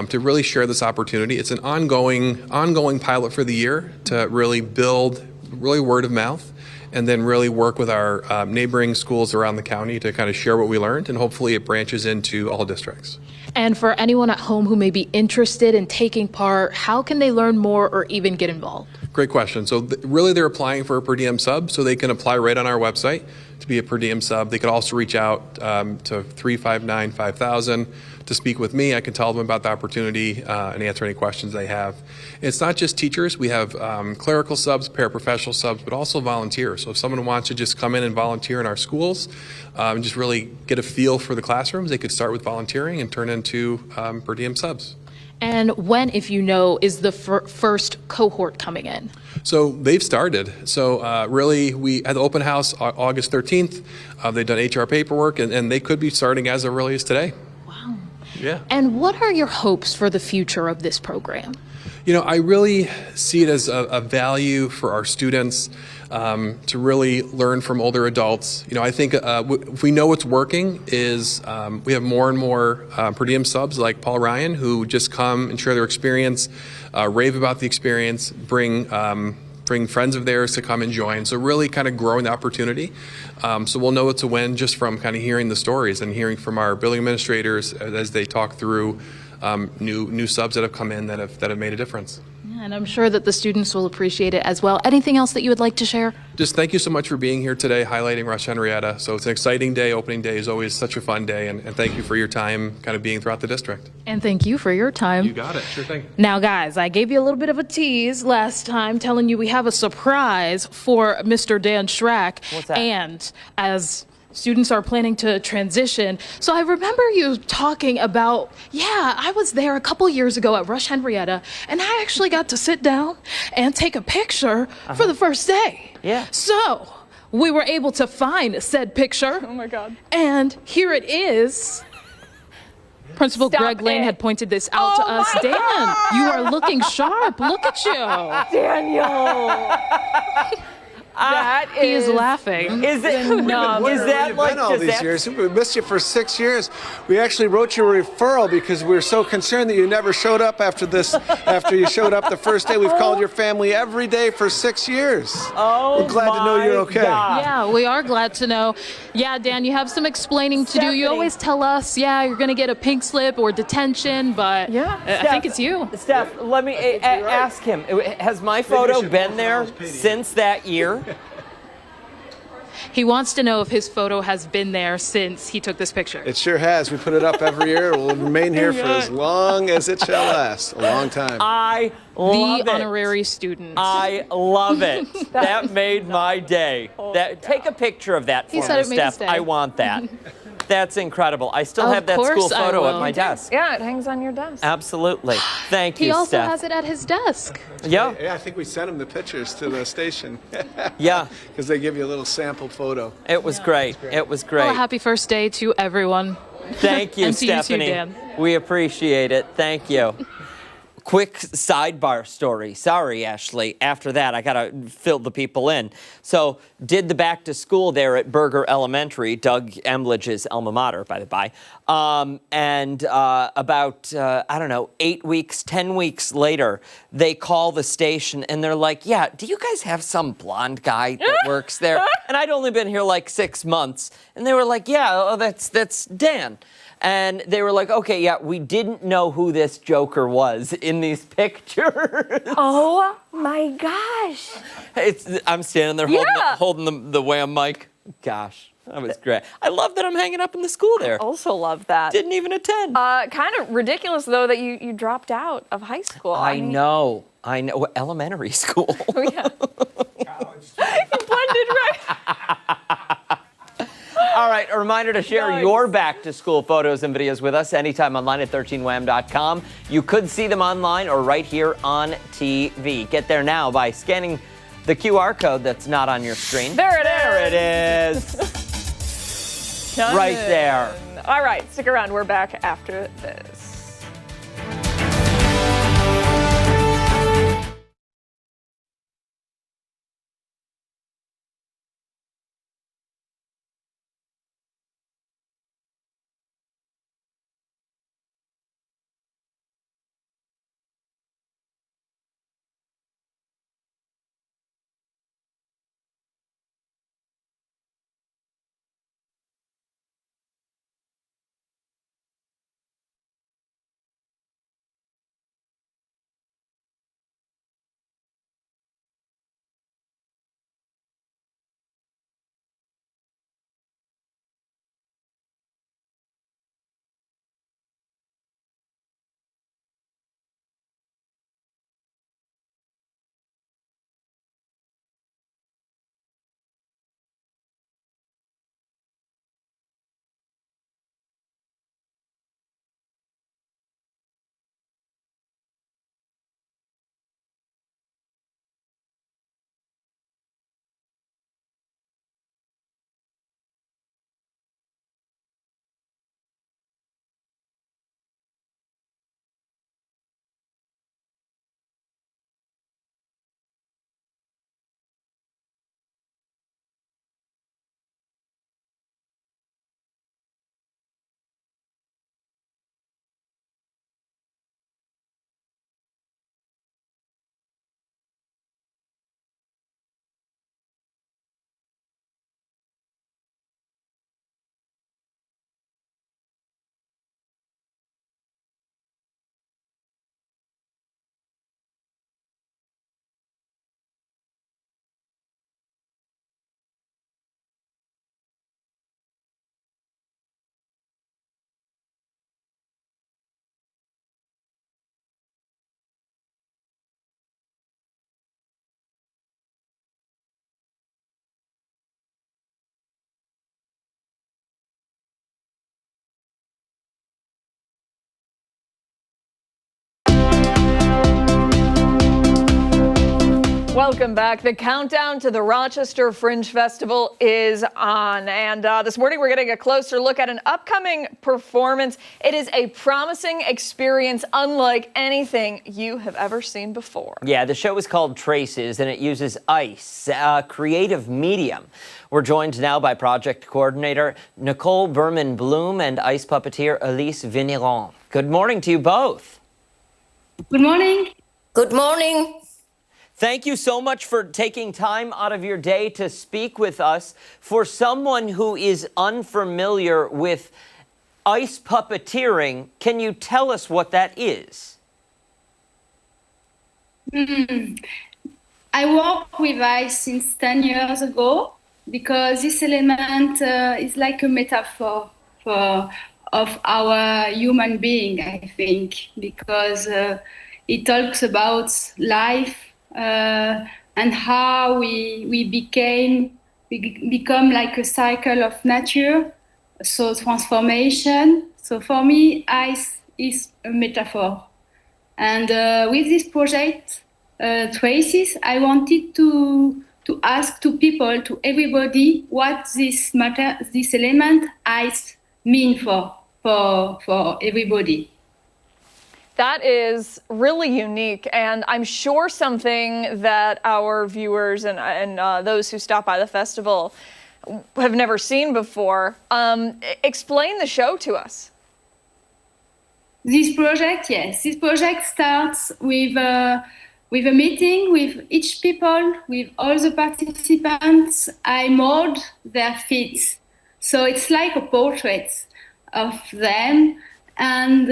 to really share this opportunity. It's an ongoing pilot for the year to really build word of mouth, and then really work with our neighboring schools around the county to kind of share what we learned, and hopefully it branches into all districts. And for anyone at home who may be interested in taking part, how can they learn more or even get involved? Great question. So really they're applying for a per diem sub, so they can apply right on our website to be a per diem sub. They could also reach out to 359-5000 to speak with me. I can tell them about the opportunity and answer any questions they have. It's not just teachers. We have clerical subs, paraprofessional subs, but also volunteers. So if someone wants to just come in and volunteer in our schools and just really get a feel for the classrooms, they could start with volunteering and turn into per diem subs. And when, if you know, is the first cohort coming in? So they've started. So really, we had the open house August 13th. They've done HR paperwork, and they could be starting as early as today. Wow. Yeah. And what are your hopes for the future of this program? You know, I really see it as a value for our students to really learn from older adults. You know, I think if we know what's working is we have more and more per diem subs like Paul Ryan who just come and share their experience, rave about the experience, bring friends of theirs to come and join. So really kind of growing the opportunity. So we'll know it's a win just from kind of hearing the stories and hearing from our building administrators as they talk through new subs that have come in that have made a difference. Yeah, and I'm sure that the students will appreciate it as well. Anything else that you would like to share? Just thank you so much for being here today, highlighting Rush-Henrietta. So it's an exciting day. Opening day is always such a fun day, and thank you for your time kind of being throughout the district. And thank you for your time. You got it. Sure thing. Now, guys, I gave you a little bit of a tease last time telling you we have a surprise for Mr. Dan Schrack. What's that? And as students are planning to transition. So I remember you talking about, I was there a couple years ago at Rush-Henrietta, and I actually got to sit down and take a picture for the first day. Yeah. So we were able to find said picture. Oh my God. And here it is. Principal Greg Lane had pointed this out to us. Dan, you are looking sharp. Look at you. Daniel. He is laughing. Is it? Is that like been all these years? We missed you for 6 years. We actually wrote you a referral because we were so concerned that you never showed up after this. After you showed up the first day, we've called your family every day for 6 years. Oh, we're glad to know you're okay. Yeah, we are glad to know. Yeah, Dan, you have some explaining to do. You always tell us, yeah, you're going to get a pink slip or detention, but I think it's you. Steph, let me ask him. Has my photo been there since that year? He wants to know if his photo has been there since he took this picture. It sure has. We put it up every year. It will remain here for as long as it shall last. A long time. I love the honorary student. I love it. That made my day. Take a picture of that for me, Steph. I want that. That's incredible. I still have that school photo at my desk. Yeah, it hangs on your desk. Absolutely. Thank you, He also Steph. has it at his desk. Yeah. Yeah, I think we sent him the pictures to the station. Yeah. Because they give you a little sample photo. It was great. It was great. Well, happy first day to everyone. Thank you, And to you too, Stephannie. Dan. We appreciate it. Thank you. Quick sidebar story. Sorry, Ashley. After that, I got to fill the people in. So, did the back to school there at Berger Elementary, Doug Emledge's alma mater, by the by. And about, 8 weeks, 10 weeks later, they call the station and they're like, yeah, do you guys have some blonde guy that works there? And I'd only been here like 6 months. And they were like, yeah, that's Dan. And they were like, okay, yeah, we didn't know who this joker was in these pictures. Oh my gosh. I'm standing there holding the wham mic. Gosh, that was great. I love that I'm hanging up in the school there. Also love that. Didn't even attend. Kind of ridiculous, though, that you dropped out of high school. I know. Well, elementary school. Oh, yeah. You blended right. All right, a reminder to share your back-to-school photos and videos with us anytime online at 13wham.com. You could see them online or right here on TV. Get there now by scanning the QR code that's not on your screen. There it is. Right there. All right, stick around. We're back after this. Welcome back. The countdown to the Rochester Fringe Festival is on. And this morning we're getting a closer look at an upcoming performance. It is a promising experience unlike anything you have ever seen before. Yeah, the show is called Traces, and it uses ice, a creative medium. We're joined now by project coordinator Nicole Berman-Bloom and ice puppeteer Elise Vigneron. Good morning to you both. Good morning. Good morning. Thank you so much for taking time out of your day to speak with us. For someone who is unfamiliar with ice puppeteering, can you tell us what that is? I work with ice since 10 years ago because this element is like a metaphor of our human being, I think, because it talks about life, and how we become like a cycle of nature, so transformation. So for me, ice is a metaphor. And with this project, Traces, I wanted to ask to people, to everybody, what this element ice mean for everybody. That is really unique, and I'm sure something that our viewers and those who stop by the festival have never seen before. Explain the show to us. This project, yes. This project starts with a meeting with each people, with all the participants. I mold their feet. So it's like a portrait of them. And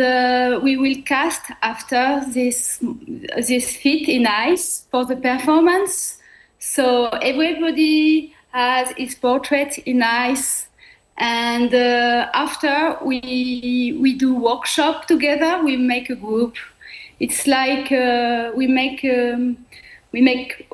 we will cast after this feat in ice for the performance. So everybody has his portrait in ice. And after we do workshop together, we make a group. It's like we make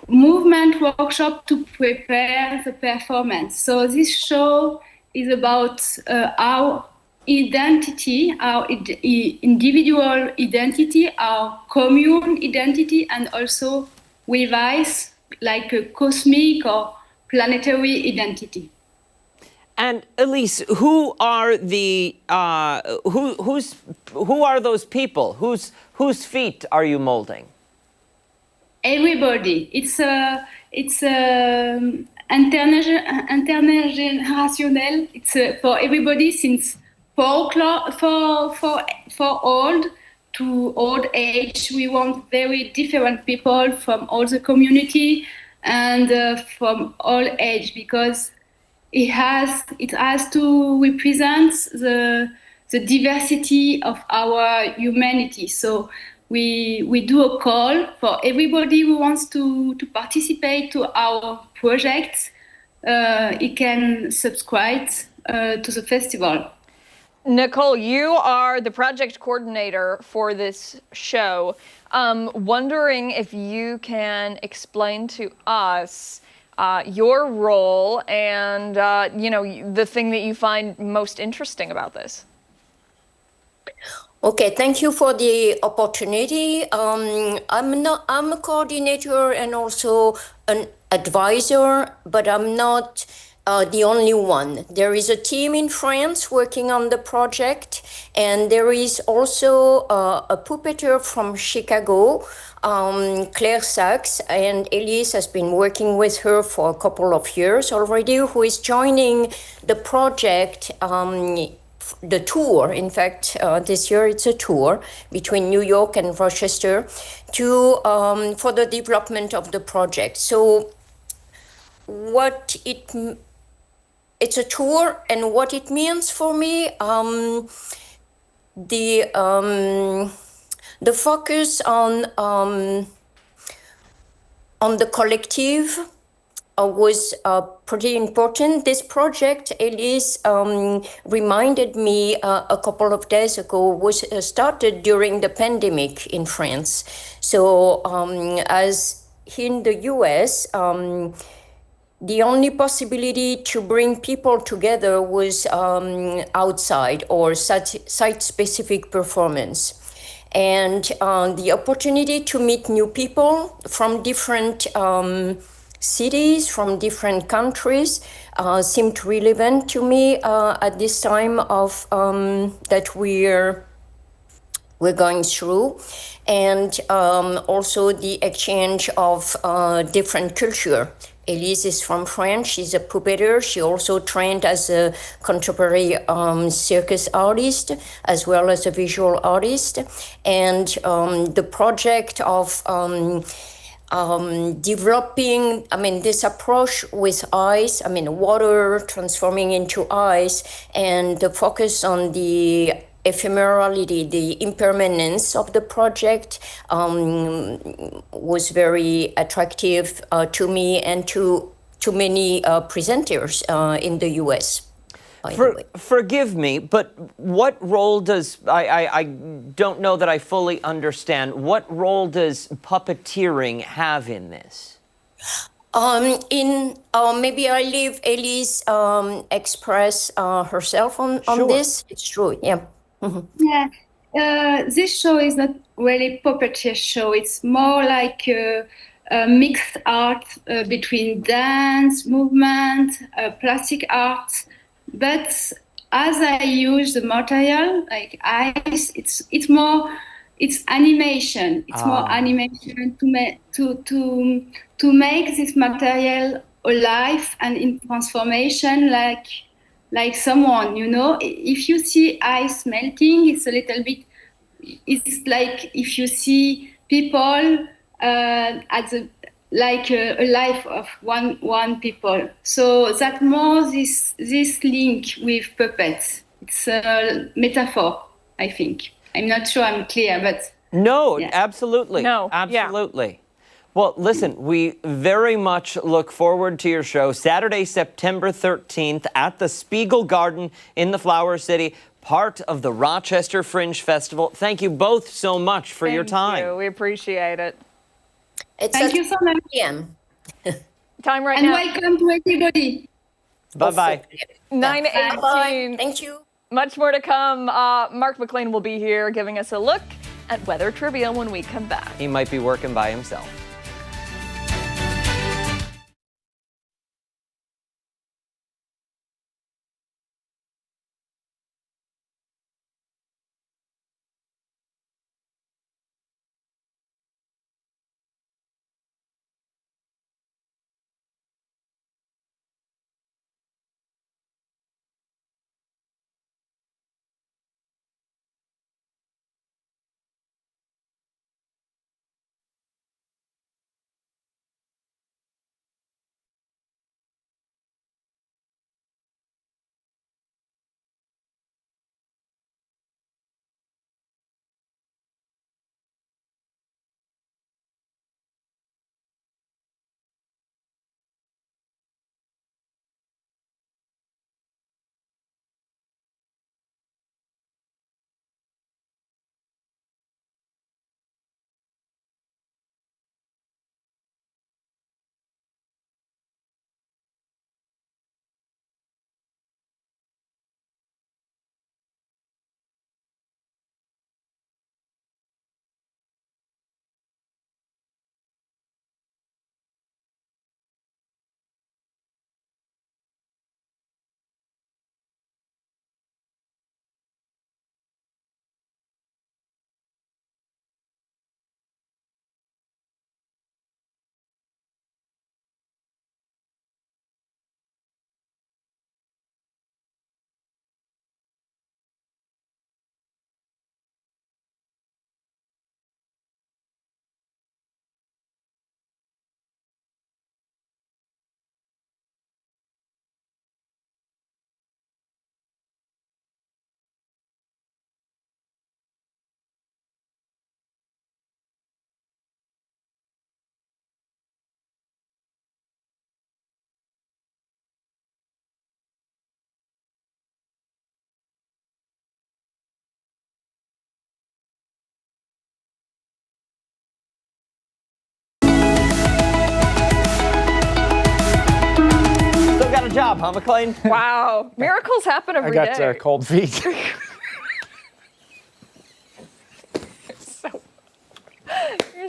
movement workshop to prepare the performance. So this show is about our identity, our individual identity, our commune identity, and also with ice, like a cosmic or planetary identity. And Elise, who are the who are those people? Whose feet are you molding? Everybody. It's intergenerational. It's for everybody since for old to old age. We want very different people from all the community and from all age, because it has to represent the diversity of our humanity. So we do a call for everybody who wants to participate to our project. It can subscribe to the festival. Nicole, you are the project coordinator for this show. Wondering if you can explain to us your role and the thing that you find most interesting about this. Okay, thank you for the opportunity. I'm a coordinator and also an advisor, but I'm not the only one. There is a team in France working on the project, and there is also a puppeteer from Chicago, Claire Sachs, and Elise has been working with her for a couple of years already, who is joining the project, the tour. In fact, this year it's a tour between New York and Rochester for the development of the project. So it's a tour, and what it means for me, the focus on the collective was pretty important. This project, Elise reminded me a couple of days ago, was started during the pandemic in France. So as in the US, the only possibility to bring people together was outside or site-specific performance. And the opportunity to meet new people from different cities, from different countries, seemed relevant to me at this time of that we're going through, and also the exchange of different culture. Elise is from France. She's a puppeteer. She also trained as a contemporary circus artist, as well as a visual artist. And the project of developing, this approach with ice, water transforming into ice, and the focus on the ephemerality, the impermanence of the project was very attractive to me and to many presenters in the US. Forgive me, but what role does, I don't know that I fully understand, what role does puppeteering have in this? Maybe I leave Elise express herself on this. It's true, yeah. Yeah, this show is not really puppeteer show. It's more like a mixed art between dance, movement, plastic art. But as I use the material like ice, it's animation. It's more animation to make this material alive and in transformation, like someone, if you see ice melting, it's a little bit, it's like if you see people a life of one people. So that more this link with puppets. It's a metaphor, I think. I'm not sure I'm clear, but no, yeah. Absolutely. No, absolutely. Yeah. Well, listen, we very much look forward to your show Saturday, September 13th at the Spiegel Garden in the Flower City, part of the Rochester Fringe Festival. Thank you both so much for your time. Thank you. We appreciate it. Thank you so much. Time right and now. And welcome to everybody. Bye-bye. 9:18. Thank you. Much more to come. Mark McLean will be here giving us a look at weather trivia when we come back. He might be working by himself. Job, huh, McLean? Wow. Miracles happen every day. I got cold feet.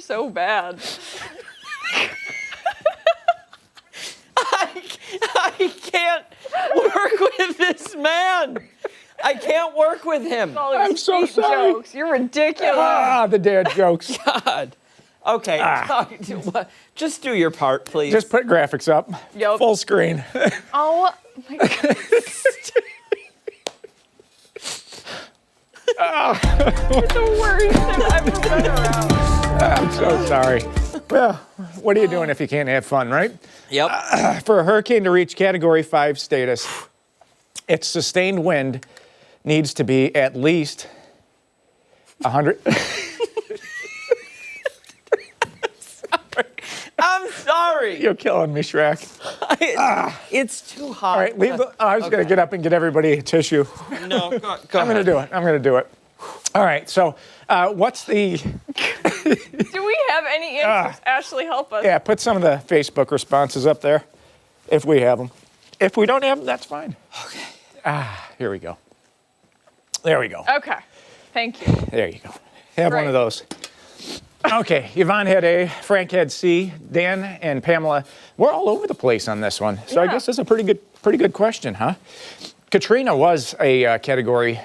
so bad. I can't work with this man. I can't work with him. I'm so sorry. Jokes. You're ridiculous. Ah, the dad jokes. God. Okay. Just do your part, please. Just put graphics up. Yep. Full screen. Oh my God. It's the worst I've ever been around. I'm so sorry. Well, what are you doing if you can't have fun, right? Yep. For a hurricane to reach Category 5 status, its sustained wind needs to be at least 100. I'm sorry. You're killing me, Schrack. It's too hot. All right, I was going to get up and get everybody a tissue. No, go I'm going to do it. I'm going to do it. All right, so what's the... Do we have any answers? Ashley, help us. Yeah, put some of the Facebook responses up there, if we have them. If we don't have them, that's fine. Okay. Here we go. There we go. Okay. Thank you. There you go. Have one Great. of those. Okay, Yvonne had A, Frank had C, Dan and Pamela, we're all over the place on this one. So I guess that's a pretty good question, huh? Katrina was a Category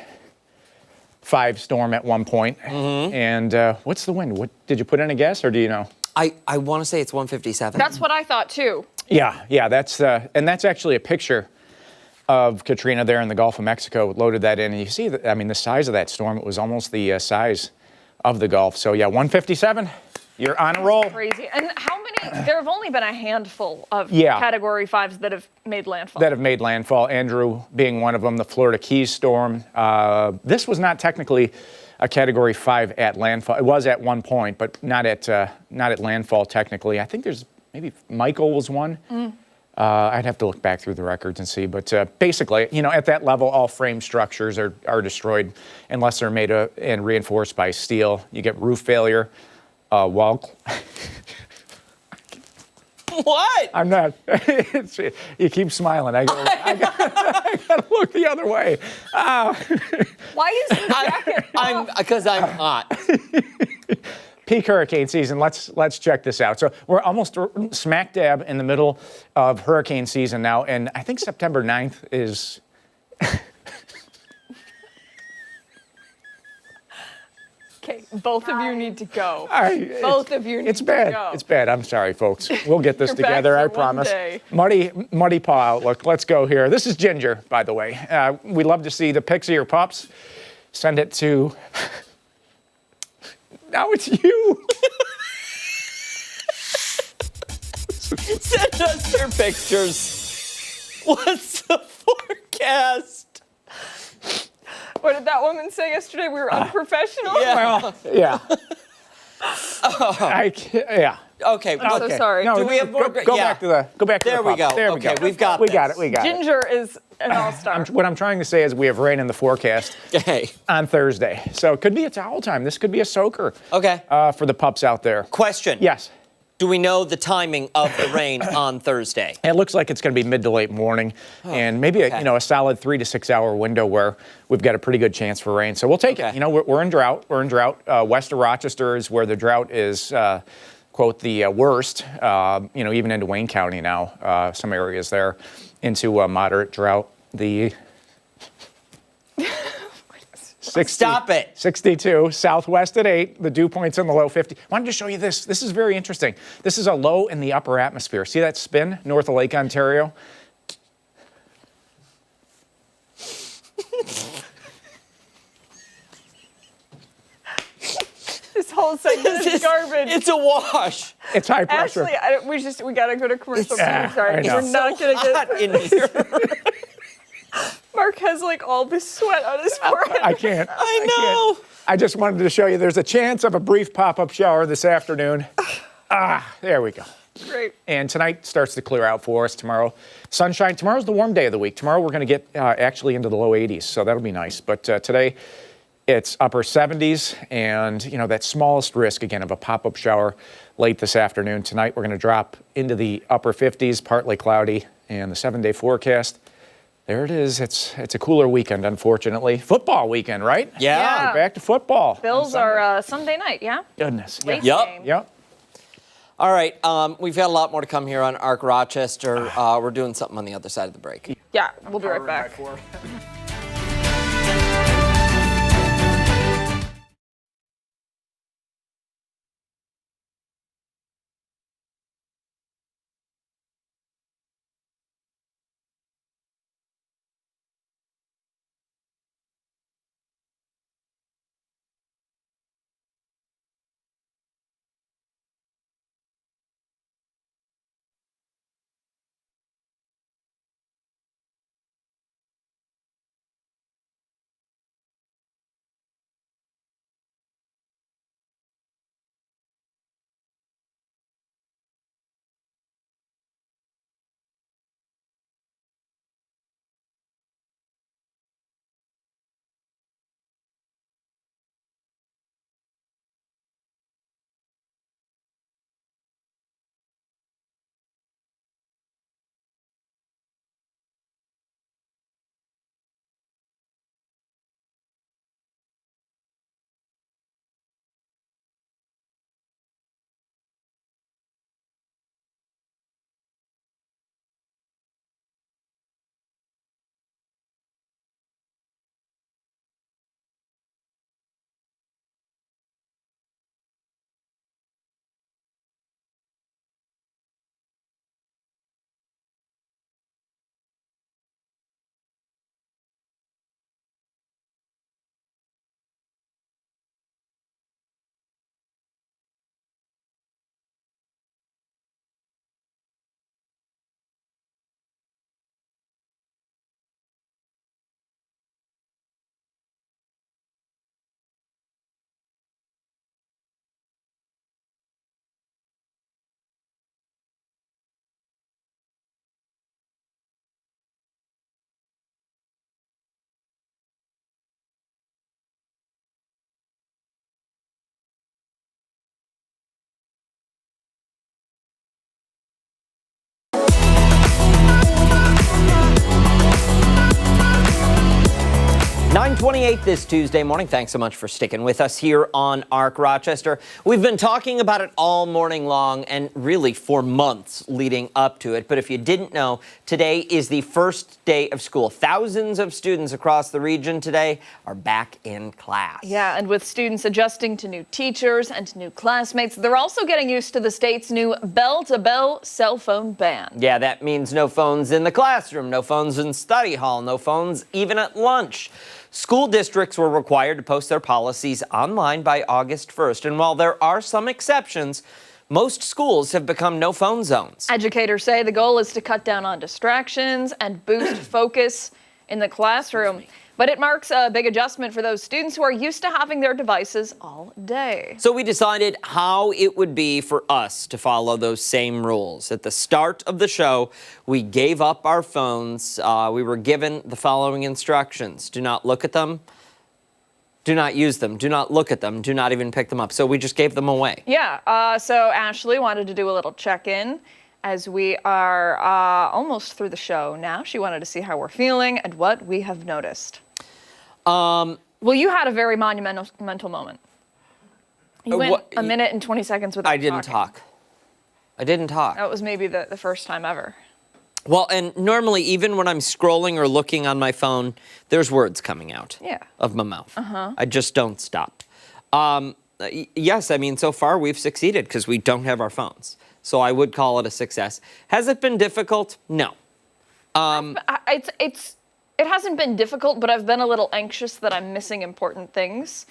5 storm at one point. And what's the wind? What did you put in a guess, or do you know? I want to say it's 157. That's what I thought too. Yeah, that's and that's actually a picture of Katrina there in the Gulf of Mexico. Loaded that in, and you see that. I mean, the size of that storm, it was almost the size of the Gulf. So yeah, 157. You're on a roll. Crazy. And how many? There have only been a handful of Yeah. Category 5s that have made landfall. That have made landfall. Andrew being one of them. The Florida Keys storm. This was not technically a Category 5 at landfall. It was at one point, but not at landfall technically. I think there's maybe Michael was one. I'd have to look back through the records and see. But basically, you know, at that level, all frame structures are destroyed unless they're made and reinforced by steel. You get roof failure, wall. What? I'm not. You keep smiling. I gotta look the other way. Why is the jacket? Because I'm hot. Peak hurricane season. Let's check this out. So we're almost smack dab in the middle of hurricane season now, and I think September 9th is. Okay, both of you need to go. Both of you need It's to bad. go. It's bad. I'm sorry, folks. We'll get this You're back together. for I one promise. day. Muddy paw outlook. Let's go here. This is Ginger, by the way. We love to see the pics of your pups. Send it to. Now it's you. Send us your pictures. What's the forecast? What did that woman say yesterday? We were unprofessional? Well, yeah. Yeah. Okay. I'm so sorry. No, Do we have more? Go back to the. Go back to There the we pups. go. There we Okay, go. we've got We this. got it. We got it. Ginger is an all-star. What I'm trying to say is we have rain in the forecast on Thursday. So it could be a towel time. This could be a soaker. Okay. For the pups out there. Question. Yes. Do we know the timing of the rain on Thursday? It looks like it's going to be mid to late morning, and maybe a solid 3 to 6 hour window where we've got a pretty good chance for rain. So we'll take it. You know, we're in drought. We're in drought. West of Rochester is where the drought is, quote, the worst. Even into Wayne County now, some areas there into moderate drought. The 60, Stop it. 62, southwest at 8, the dew point's in the low 50. Wanted to show you this. This is very interesting. This is a low in the upper atmosphere. See that spin north of Lake Ontario? This whole segment is garbage. It's a wash. It's high pressure. Ashley, we gotta go to commercial. I'm sorry. I know. We're not gonna Hot get in here. Mark has like all this sweat on his forehead. I can't. I know. Can't. I just wanted to show you there's a chance of a brief pop-up shower this afternoon. There we go. Great. And tonight starts to clear out for us. Tomorrow, sunshine. Tomorrow's the warm day of the week. Tomorrow we're going to get actually into the low 80s, so that'll be nice. But today it's upper 70s, and that smallest risk again of a pop-up shower late this afternoon. Tonight we're going to drop into the upper 50s, partly cloudy, and the 7-day forecast There it is. It's a cooler weekend, unfortunately. Football weekend, right? Yeah. We're back to football. Bills are Sunday night, yeah? Goodness. Late Yep. game. Yep. All right, we've got a lot more to come here on ARC Rochester. We're doing something on the other side of the break. Yeah, we'll be right back. 9:28 this Tuesday morning. Thanks so much for sticking with us here on ARC Rochester. We've been talking about it all morning long and really for months leading up to it. But if you didn't know, today is the first day of school. Thousands of students across the region today are back in class. Yeah, and with students adjusting to new teachers and new classmates, they're also getting used to the state's new bell-to-bell cell phone ban. Yeah, that means no phones in the classroom, no phones in study hall, no phones even at lunch. School districts were required to post their policies online by August 1st. And while there are some exceptions, most schools have become no-phone zones. Educators say the goal is to cut down on distractions and boost focus in the classroom. But it marks a big adjustment for those students who are used to having their devices all day. So we decided how it would be for us to follow those same rules. At the start of the show, we gave up our phones. We were given the following instructions. Do not look at them. Do not use them. Do not look at them. Do not even pick them up. So we just gave them away. Yeah, so Ashley wanted to do a little check-in as we are almost through the show now. She wanted to see how we're feeling and what we have noticed. Well, you had a very monumental moment. You went a minute and 20 seconds without I didn't talk. I didn't talk. That was maybe the first time ever. Well, and normally, even when I'm scrolling or looking on my phone, there's words coming out of my mouth. I just don't stop. Yes, I mean, so far we've succeeded because we don't have our phones. So I would call it a success. Has it been difficult? No. It hasn't been difficult, but I've been a little anxious that I'm missing important things.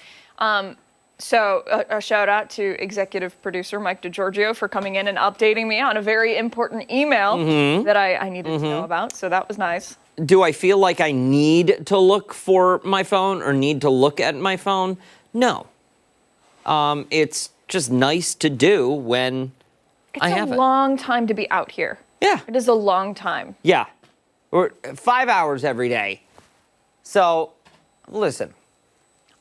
So a shout out to executive producer Mike DiGiorgio for coming in and updating me on a very important email that I needed to know about. So that was nice. Do I feel like I need to look for my phone or need to look at my phone? No. It's just nice to do when I have it. It's a long time to be out here. Yeah. It is a long time. Yeah. Or 5 hours every day. So, listen.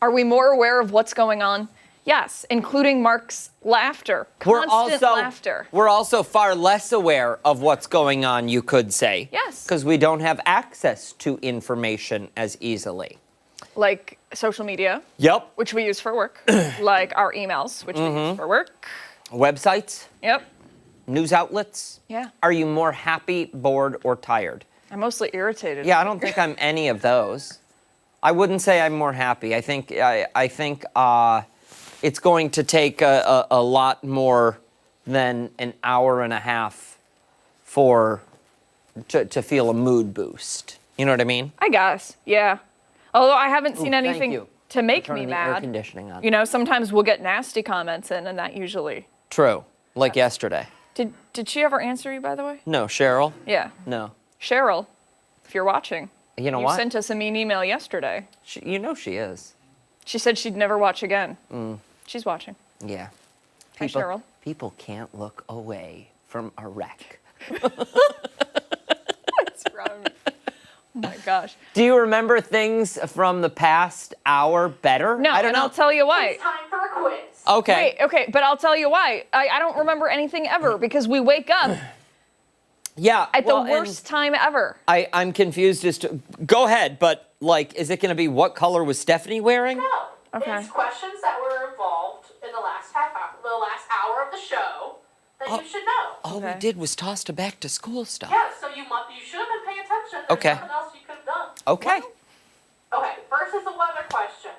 Are we more aware of what's going on Yes, including Mark's laughter. Constant laughter. We're also far less aware of what's going on, you could say. Yes. Because we don't have access to information as easily. Like social media. Yep. Which we use for work. Like our emails, which we use for work. Websites. Yep. News outlets. Yeah. Are you more happy, bored, or tired? I'm mostly irritated. Yeah, I don't think I'm any of those. I wouldn't say I'm more happy. I think it's going to take a lot more than an hour and a half to feel a mood boost. You know what I mean? I guess, yeah. Although I haven't seen thank anything you to make turning me the air mad. conditioning on. You know, sometimes we'll get nasty comments in, and that usually. True. Like yesterday. Did she ever answer you, by the way? No, Cheryl? Yeah. No. Cheryl, if you're watching. You know what? You sent us a mean email yesterday. You know she is. She said she'd never watch again. Mm. She's watching. Yeah. Hi, Cheryl. People can't look away from a wreck. What's wrong? Oh my gosh. Do you remember things from the past hour better? No, I don't know. I'll tell you why. It's time for a quiz. Okay. Wait, okay, but I'll tell you why. I don't remember anything ever because we wake up Yeah. at the worst time ever. I'm confused as to. Go ahead, but like, is it going to be what color was Stephannie wearing? No. Okay. It's questions that were involved in the last last hour of the show that you should know. All we did was toss to back to school stuff. Yeah, so you should have been paying attention. There's Okay. nothing else you could have done. Okay. Okay, first is a weather question.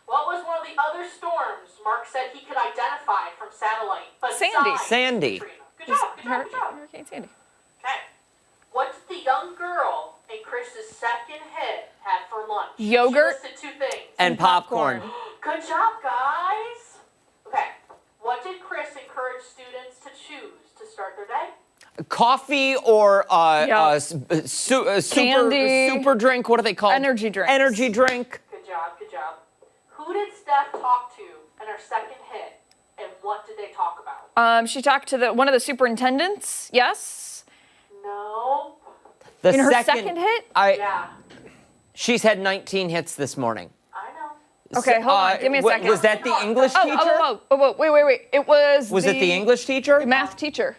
What was one of the other storms Mark said he could identify from satellite? besides Sandy. Katrina? Good job, good job, good job. Hurricane Sandy. Okay. What did the young girl in Chris's second hit have for lunch? Yogurt. She listed two things. And popcorn. Good job, guys. Okay. What did Chris encourage students to choose to start their day? Coffee or Candy. super drink. What are they called? Energy drink. Energy drink. Good job, good job. Who did Steph talk to in her second hit, and what did they talk about? She talked to one of the superintendents. Yes. No. The In her second hit? Yeah. She's had 19 hits this morning. I know. Okay, hold on. Give me a second. Was that the English teacher? Oh, wait. It was. Was it the English teacher? Math teacher.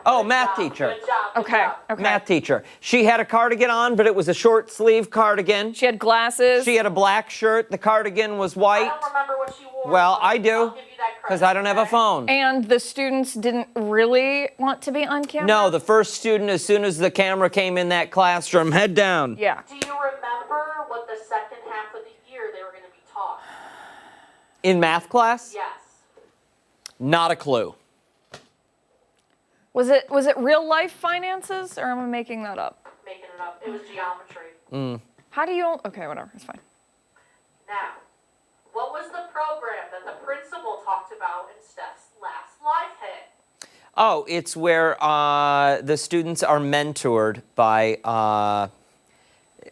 Oh, math teacher. Good job. Good Okay. job. Okay. Math teacher. She had a cardigan on, but it was a short sleeve cardigan. She had glasses. She had a black shirt. The cardigan was I white. don't remember what she wore. Well, I I'll do, give you that because credit, I don't have a okay? phone. And the students didn't really want to be on camera. No, the first student, as soon as the camera came in that classroom, head down. Yeah. Do you remember what the second half of the year they were going to be taught? In math class? Yes. Not a clue. Was it real life finances, or am I making that up? Making it up. It was geometry. How do you? Okay, whatever. It's fine. Now, what was the program that the principal talked about in Steph's last live hit? Oh, it's where the students are mentored by.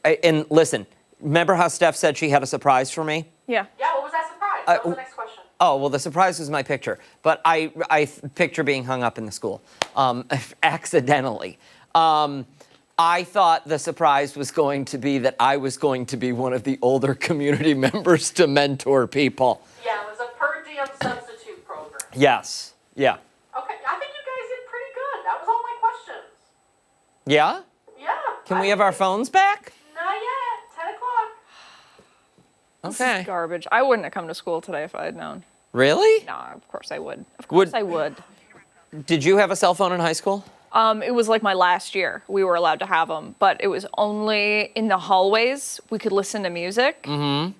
And listen, remember how Steph said she had a surprise for me? Yeah. Yeah, what was that surprise? That was the next question. Oh, well, the surprise was my picture, but I picture being hung up in the school accidentally. I thought the surprise was going to be that I was going to be one of the older community members to mentor people. Yeah, it was a per diem substitute program. Yes. Yeah. Okay, I think you guys did pretty good. That was all my questions. Yeah? Yeah. Can we have our phones back? Not yet. 10 o'clock. This Okay. is garbage. I wouldn't have come to school today if I had known. Really? No, of course I would. Of course I would. Did you have a cell phone in high school? It was like my last year. We were allowed to have them, but it was only in the hallways. We could listen to music. Mm-hmm.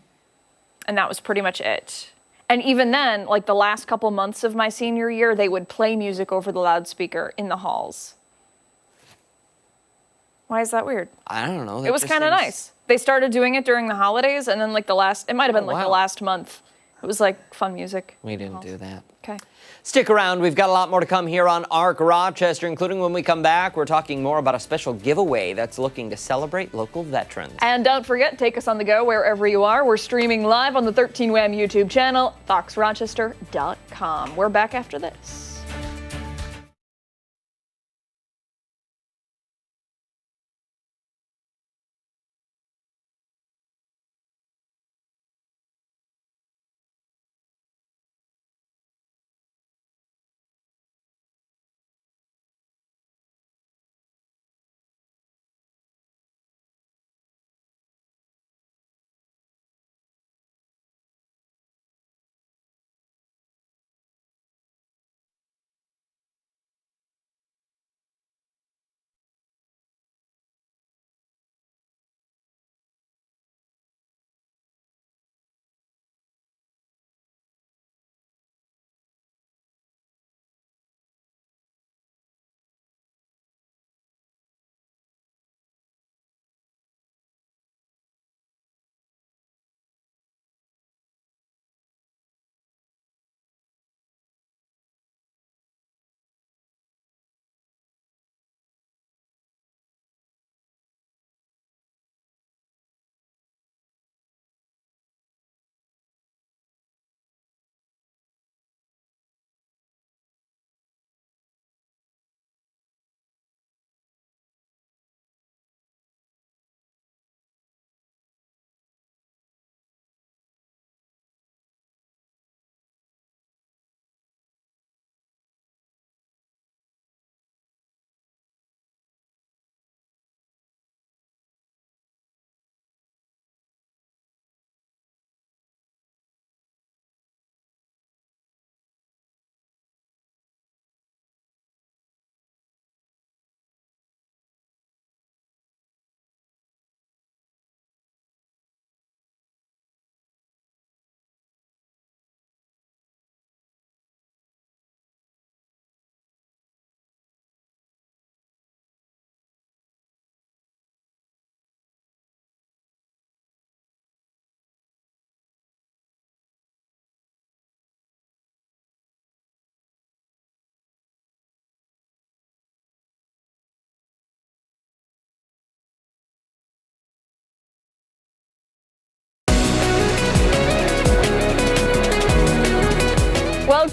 And that was pretty much it. And even then, like the last couple months of my senior year, they would play music over the loudspeaker in the halls. Why is that weird? I don't know. It was kind of nice. They started doing it during the holidays, and then like it might have been the last month. It was like fun music. We didn't do that. Okay. Stick around. We've got a lot more to come here on ARC Rochester, including when we come back, we're talking more about a special giveaway that's looking to celebrate local veterans. And don't forget, take us on the go wherever you are. We're streaming live on the 13 WHAM YouTube channel, foxrochester.com. We're back after this.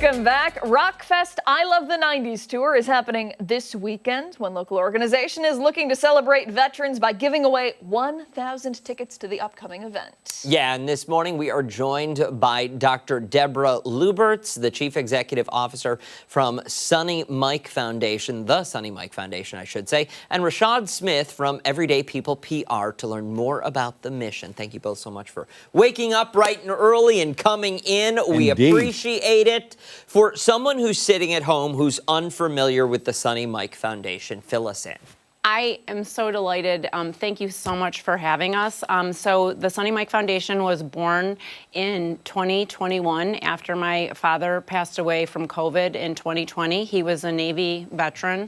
Welcome back. Rockfest I Love the 90s tour is happening this weekend. One local organization is looking to celebrate veterans by giving away 1,000 tickets to the upcoming event. Yeah, and this morning we are joined by Dr. Deborah Luberts, the Chief Executive Officer from Sonny Mike Foundation, the Sonny Mike Foundation, I should say, and Rashad Smith from Everyday People PR to learn more about the mission. Thank you both so much for waking up bright and early and coming in. We appreciate it. For someone who's sitting at home who's unfamiliar with the Sonny Mike Foundation, fill us in. I am so delighted. Thank you so much for having us. So the Sonny Mike Foundation was born in 2021 after my father passed away from COVID in 2020. He was a Navy veteran.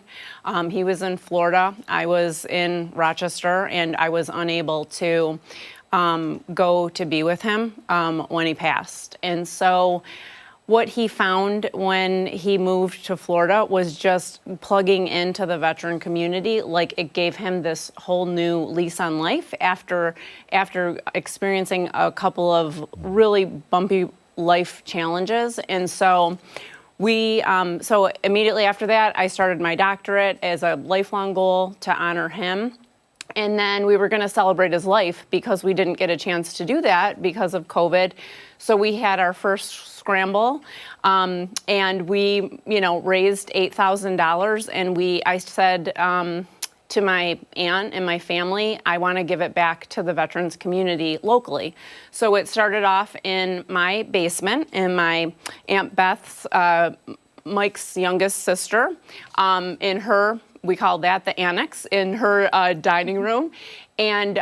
He was in Florida. I was in Rochester, and I was unable to go to be with him when he passed. And so what he found when he moved to Florida was just plugging into the veteran community. Like, it gave him this whole new lease on life after experiencing a couple of really bumpy life challenges. And so so immediately after that, I started my doctorate as a lifelong goal to honor him. And then we were going to celebrate his life because we didn't get a chance to do that because of COVID. So we had our first scramble, and we, raised $8,000. And I said to my aunt and my family, I want to give it back to the veterans community locally. So it started off in my basement, in my Aunt Beth's, Mike's youngest sister, in her, we called that the annex, in her dining room. And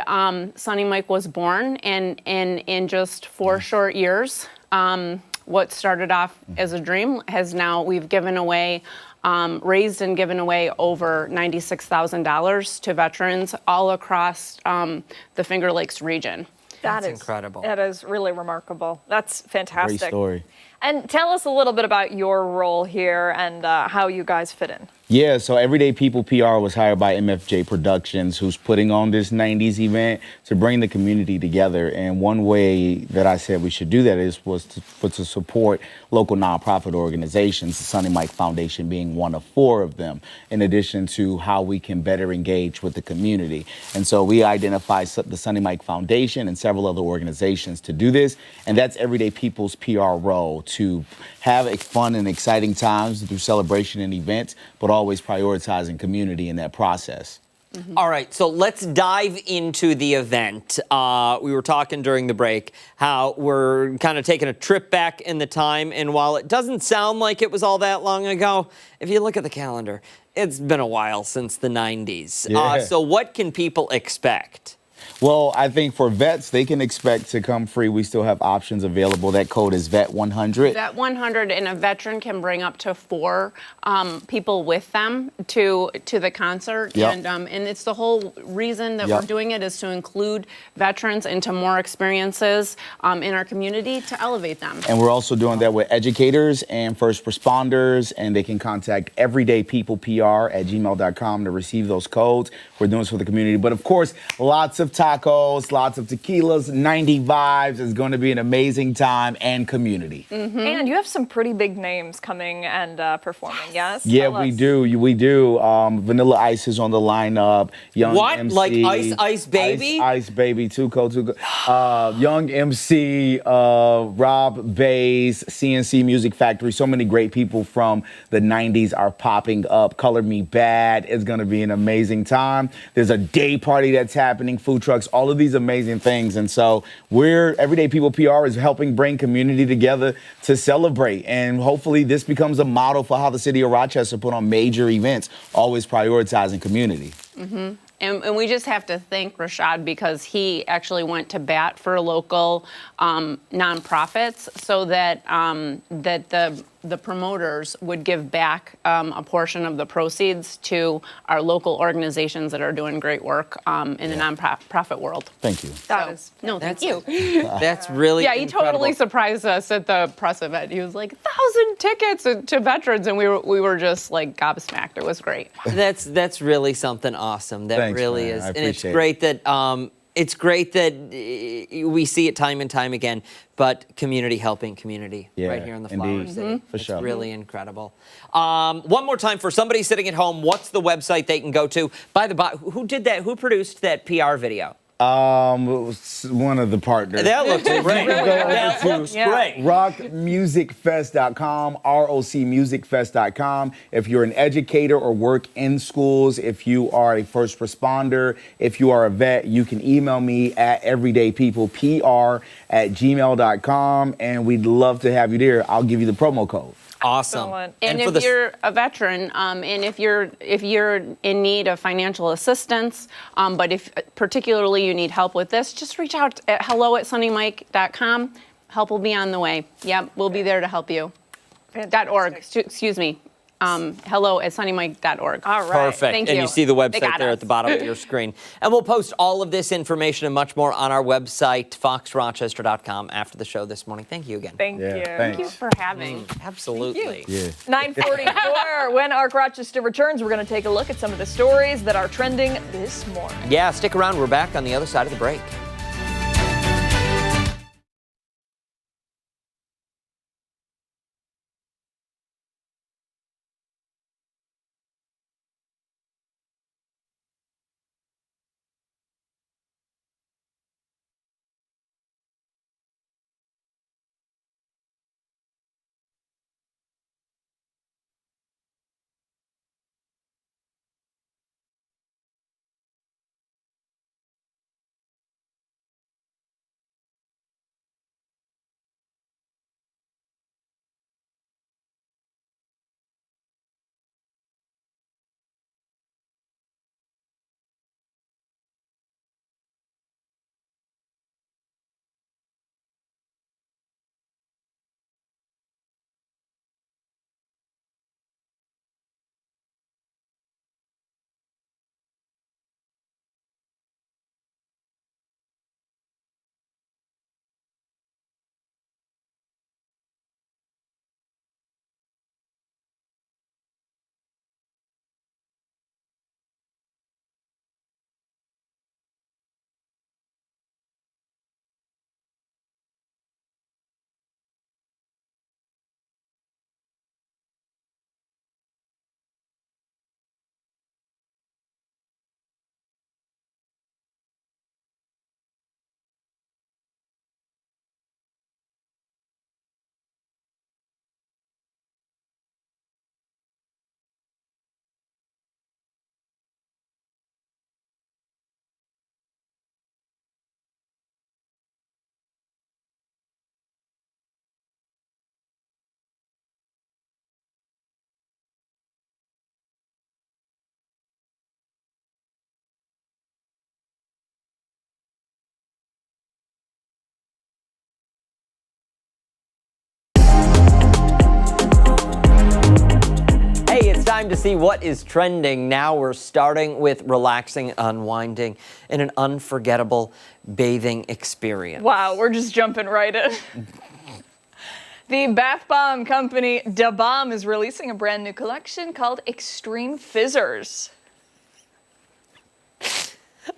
Sonny Mike was born, and in just 4 short years, what started off as a dream we've given away, raised and given away over $96,000 to veterans all across the Finger Lakes region. That's incredible. That is really remarkable. That's fantastic. Great story. And tell us a little bit about your role here and how you guys fit in. Yeah, so Everyday People PR was hired by MFJ Productions, who's putting on this 90s event to bring the community together. And one way that I said we should do that was to support local nonprofit organizations, the Sonny Mike Foundation being one of 4 of them, in addition to how we can better engage with the community. And so we identified the Sonny Mike Foundation and several other organizations to do this. And that's Everyday People's PR role, to have fun and exciting times through celebration and events, but always prioritizing community in that process. Mm-hmm. All right, so let's dive into the event. We were talking during the break how we're kind of taking a trip back in the time, and while it doesn't sound like it was all that long ago, if you look at the calendar, it's been a while since the 90s. Yeah. So what can people expect? Well, I think for vets, they can expect to come free. We still have options available. That code is VET100. VET100, and a veteran can bring up to 4 people with them to the concert. Yep. And it's the whole reason that Yep. we're doing it is to include veterans into more experiences in our community to elevate them. And we're also doing that with educators and first responders, and they can contact everydaypeoplepr@gmail.com to receive those codes. We're doing this for the community. But of course, lots of tacos, lots of tequilas, 90 vibes. It's going to be an amazing time and community. Mm-hmm. And you have some pretty big names coming and performing, yes? Yeah, Tell we us. do. We do. Vanilla Ice is on the lineup. Young What? MC, Like Ice Baby? Ice Baby, Tuco. Young MC, Rob Bass, CNC Music Factory. So many great people from the 90s are popping up. Color Me Bad is going to be an amazing time. There's a day party that's happening, food trucks, all of these amazing things. And so Everyday People PR is helping bring community together to celebrate. And hopefully this becomes a model for how the city of Rochester put on major events, always prioritizing community. Mm-hmm. And we just have to thank Rashad because he actually went to bat for local nonprofits so that the promoters would give back a portion of the proceeds to our local organizations that are doing great work in the nonprofit world. Thank you. Thank you. That's really Yeah, he incredible. totally surprised us at the press event. He was like, 1,000 tickets to veterans, and we were just like gobsmacked. It was great. That's really something awesome. That Thanks, really man. is. I And it's appreciate great that It's great that we see it time and time again, but community helping community right here in the Flower City. For sure. It's really incredible. One more time for somebody sitting at home, what's the website they can go to? By the by, who did that? Who produced that PR video? It was one of the partners. That looks great. That looks great. rockmusicfest.com, rocmusicfest.com. If you're an educator or work in schools, if you are a first responder, if you are a vet, you can email me at everydaypeoplepr@gmail.com, and we'd love to have you there. I'll give you the promo code. Awesome. And if you're a veteran, and if you're in need of financial assistance, but if particularly you need help with this, just reach out at hello@sunnymike.com. Help will be on the way. Yep, we'll be there to help you. .org. Excuse me. hello@sunnymike.org. All right. Perfect. Thank and you. you see the They website got there us. at the bottom of your screen. And we'll post all of this information and much more on our website, foxrochester.com, after the show this morning. Thank you again. Thank you. Thank you for having. Absolutely. Yeah. 9:44. When Arc Rochester returns, we're going to take a look at some of the stories that are trending this morning. Yeah, stick around. We're back on the other side of the break. Time to see what is trending. Now we're starting with relaxing and unwinding in an unforgettable bathing experience. Wow, we're just jumping right in. The bath bomb company Da Bomb is releasing a brand new collection called Extreme Fizzers.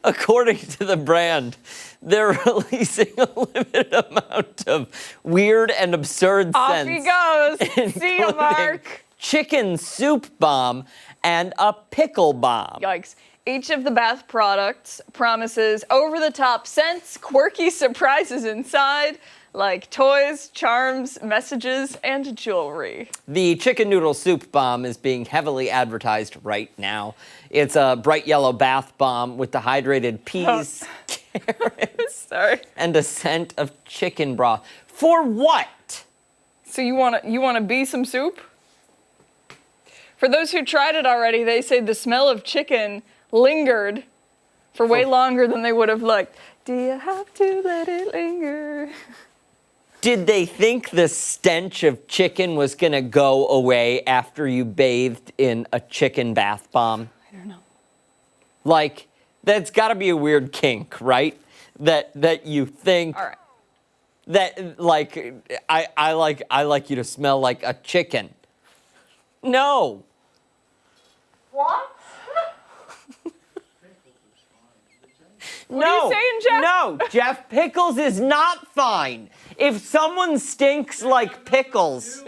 According to the brand, they're releasing a limited amount of weird and absurd Off scents. he goes. See you, Mark. Chicken soup bomb and a pickle bomb. Yikes. Each of the bath products promises over-the-top scents, quirky surprises inside, like toys, charms, messages, and jewelry. The chicken noodle soup bomb is being heavily advertised right now. It's a bright yellow bath bomb with dehydrated peas, carrots, and a scent of chicken broth. For what? So you wanna be some soup? For those who tried it already, they say the smell of chicken lingered for way longer than they would have liked. Do you have to let it linger? Did they think the stench of chicken was gonna go away after you bathed in a chicken bath bomb? I don't know. Like, that's gotta be a weird kink, right? That you think. All right. That, like, I like you to smell like a chicken. No. What? What are you saying, Jeff? No, Jeff, pickles is not fine. If someone stinks like pickles.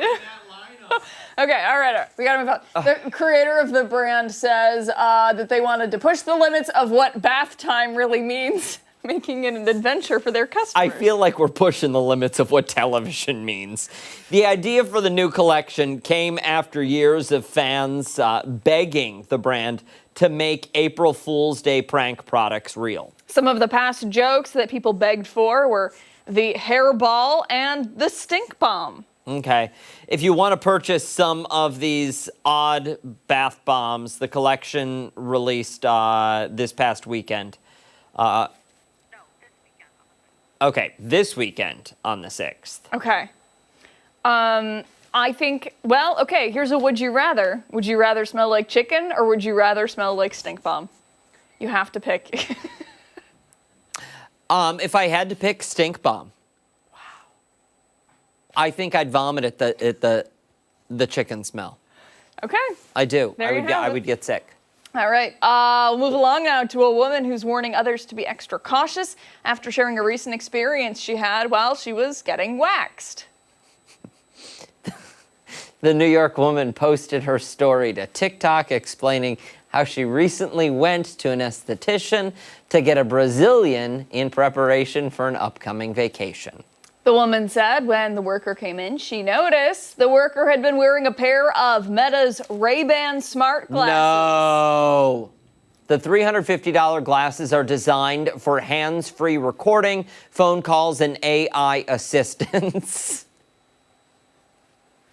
Okay, all right, we gotta move on. The creator of the brand says that they wanted to push the limits of what bath time really means, making it an adventure for their customers. I feel like we're pushing the limits of what television means. The idea for the new collection came after years of fans begging the brand to make April Fool's Day prank products real. Some of the past jokes that people begged for were the hairball and the stink bomb. Okay. If you want to purchase some of these odd bath bombs, the collection released this past weekend. Okay, this weekend on the 6th. Okay. I think, well, okay, here's a would you rather. Would you rather smell like chicken or would you rather smell like stink bomb? You have to pick. If I had to pick stink bomb. Wow. I think I'd vomit at the chicken smell. Okay. I do. There I would get sick. All right, we'll move along now to a woman who's warning others to be extra cautious after sharing a recent experience she had while she was getting waxed. The New York woman posted her story to TikTok explaining how she recently went to an esthetician to get a Brazilian in preparation for an upcoming vacation. The woman said when the worker came in, she noticed the worker had been wearing a pair of Meta's Ray-Ban smart glasses. No. The $350 glasses are designed for hands-free recording, phone calls, and AI assistance.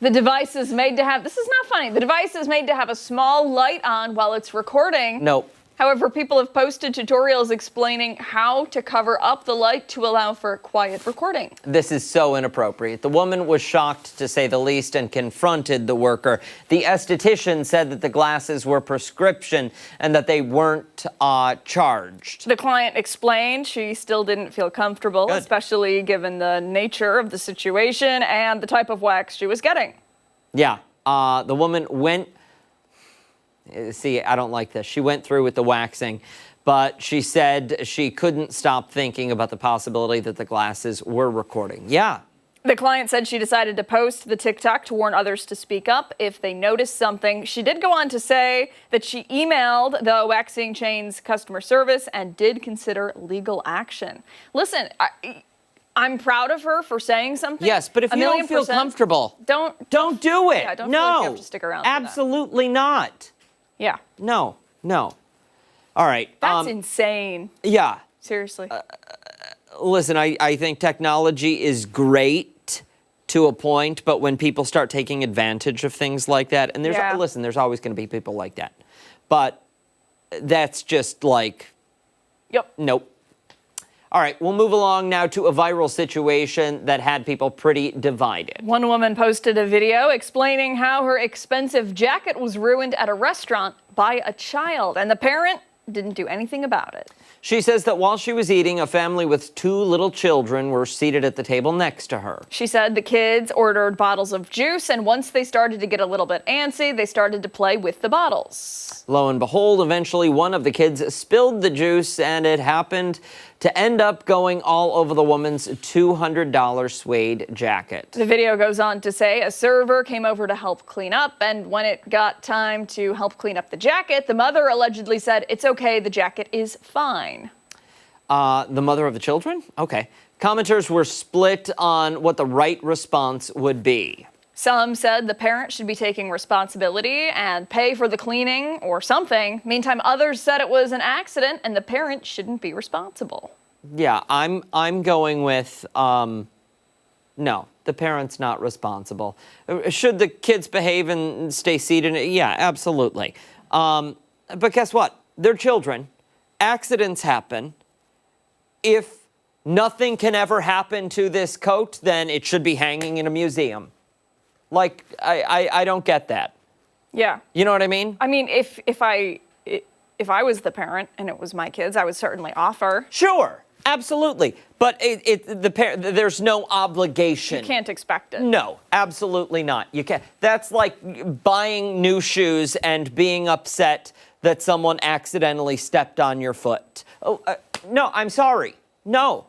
The device is made to have, this is not funny, the device is made to have a small light on while it's recording. Nope. However, people have posted tutorials explaining how to cover up the light to allow for quiet recording. This is so inappropriate. The woman was shocked, to say the least, and confronted the worker. The esthetician said that the glasses were prescription and that they weren't charged. The client explained she still didn't feel comfortable, especially given the nature of the situation and the type of wax she was getting. Yeah, the woman went... See, I don't like this. She went through with the waxing, but she said she couldn't stop thinking about the possibility that the glasses were recording. Yeah. The client said she decided to post the TikTok to warn others to speak up if they noticed something. She did go on to say that she emailed the waxing chain's customer service and did consider legal action. Listen, I'm proud of her for saying something. Yes, but if you don't feel comfortable, don't do it. Yeah, don't no, feel like you have to stick around. Absolutely not. Yeah. No. All right. That's insane. Yeah. Seriously. Listen, I think technology is great to a point, but when people start taking advantage of things like that, and there's always going to be people like that. But that's just like, nope. All right, we'll move along now to a viral situation that had people pretty divided. One woman posted a video explaining how her expensive jacket was ruined at a restaurant by a child, and the parent didn't do anything about it. She says that while she was eating, a family with 2 little children were seated at the table next to her. She said the kids ordered bottles of juice, and once they started to get a little bit antsy, they started to play with the bottles. Lo and behold, eventually one of the kids spilled the juice, and it happened to end up going all over the woman's $200 suede jacket. The video goes on to say a server came over to help clean up, and when it got time to help clean up the jacket, the mother allegedly said, "It's okay, the jacket is fine." The mother of the children? Okay. Commenters were split on what the right response would be. Some said the parent should be taking responsibility and pay for the cleaning or something. Meantime, others said it was an accident and the parent shouldn't be responsible. Yeah, I'm going with no, the parent's not responsible. Should the kids behave and stay seated? Yeah, absolutely. But guess what? They're children. Accidents happen. If nothing can ever happen to this coat, then it should be hanging in a museum. Like, I don't get that. Yeah. You know what I mean? I mean, if I was the parent and it was my kids, I would certainly offer. Sure, absolutely. But there's no obligation. You can't expect it. No, absolutely not. You can't. That's like buying new shoes and being upset that someone accidentally stepped on your foot. Oh, No, I'm sorry. No.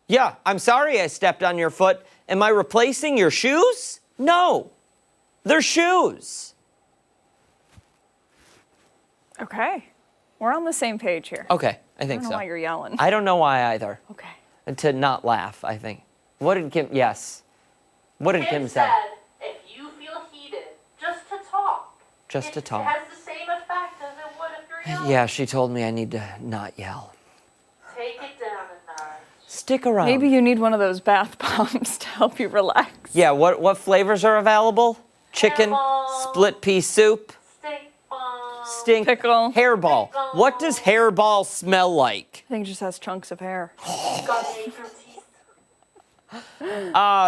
Yeah, I'm sorry I stepped on your foot. Am I replacing your shoes? No. They're shoes. Okay. We're on the same page here. Okay, I think I don't know so. why you're yelling. I don't know why either. Okay. To not laugh, I think. What did Kim, yes. What did Kim say? If you feel heated, just to talk. Just to talk. It has the same effect as it would if you're yelling. Yeah, she told me I need to not yell. Take it down a notch. Stick around. Maybe you need one of those bath bombs to help you relax. Yeah, what flavors are available? Chicken, split pea soup, stink pickle, hairball. What does hairball smell like? I think it just has chunks of hair.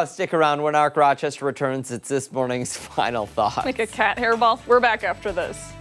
Stick around when Arc Rochester returns. It's this morning's final thought. Like a cat hairball. We're back after this.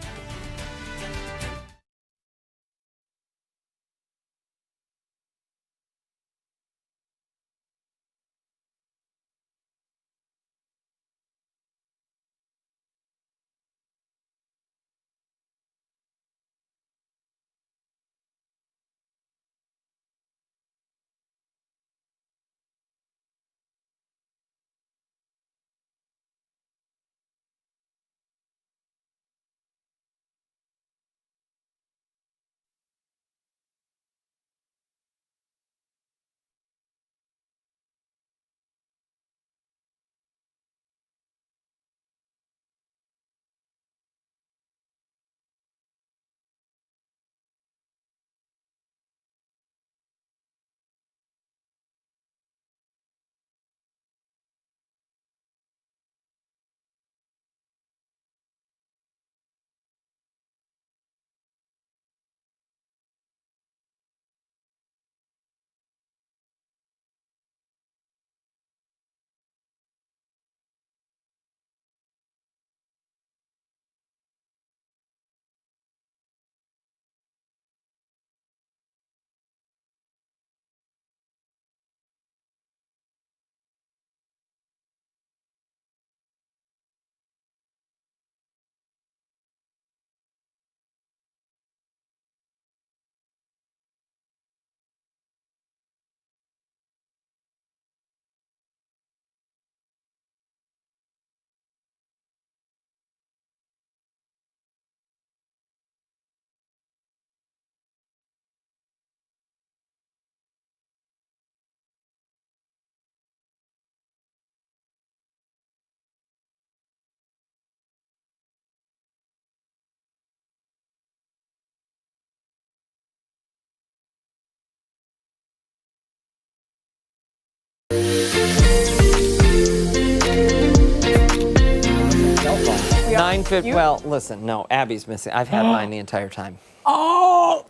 Well, listen, no, Abby's missing. I've had mine the entire time. Oh!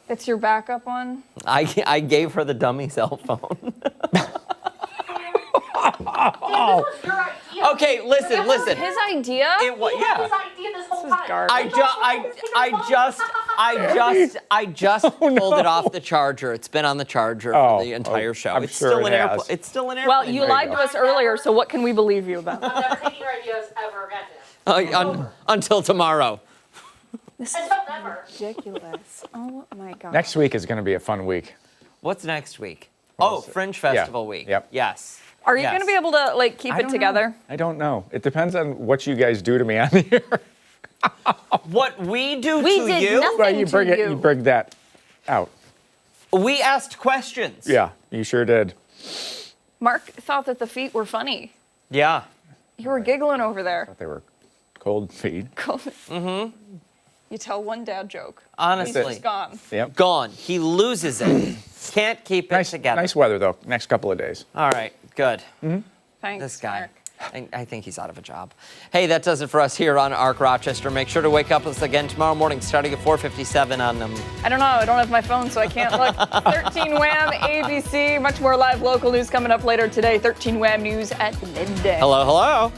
It's your backup one? I gave her the dummy cell phone. Okay, listen. His idea? It was, yeah. His idea this whole time. I just pulled it off the charger. It's been on the charger for the entire show. I'm It's sure still it an airplane. has. It's still an airplane. Well, you lied to us earlier, so what can we believe you about? I'm never taking your ideas ever again. Until tomorrow. This is ridiculous. Oh my God. Next week is going to be a fun week. What's next week? Oh, Fringe Festival week. Yep. Yes. Are you going to be able to keep it together? I don't know. It depends on what you guys do to me on here. What we do We to did you? nothing Well, you to bring it. you. You bring that out. We asked questions. Yeah, you sure did. Mark thought that the feet were funny. Yeah. You were giggling over there. They were cold feet. Cold. Mm-hmm. You tell one dad joke. Honestly. He's just gone. Yep. Gone. He loses it. Can't keep it together. Nice weather though. Next couple of days. All right. Good. Thanks, This guy. I think he's out of a job. Hey, that does it for us here on Arc Rochester. Make sure to wake up with us again tomorrow morning, starting at 4:57 on I don't know. I don't have my phone, so I can't look. 13 Wham ABC. Much more live local news coming up later today. 13 Wham News at midday. Hello.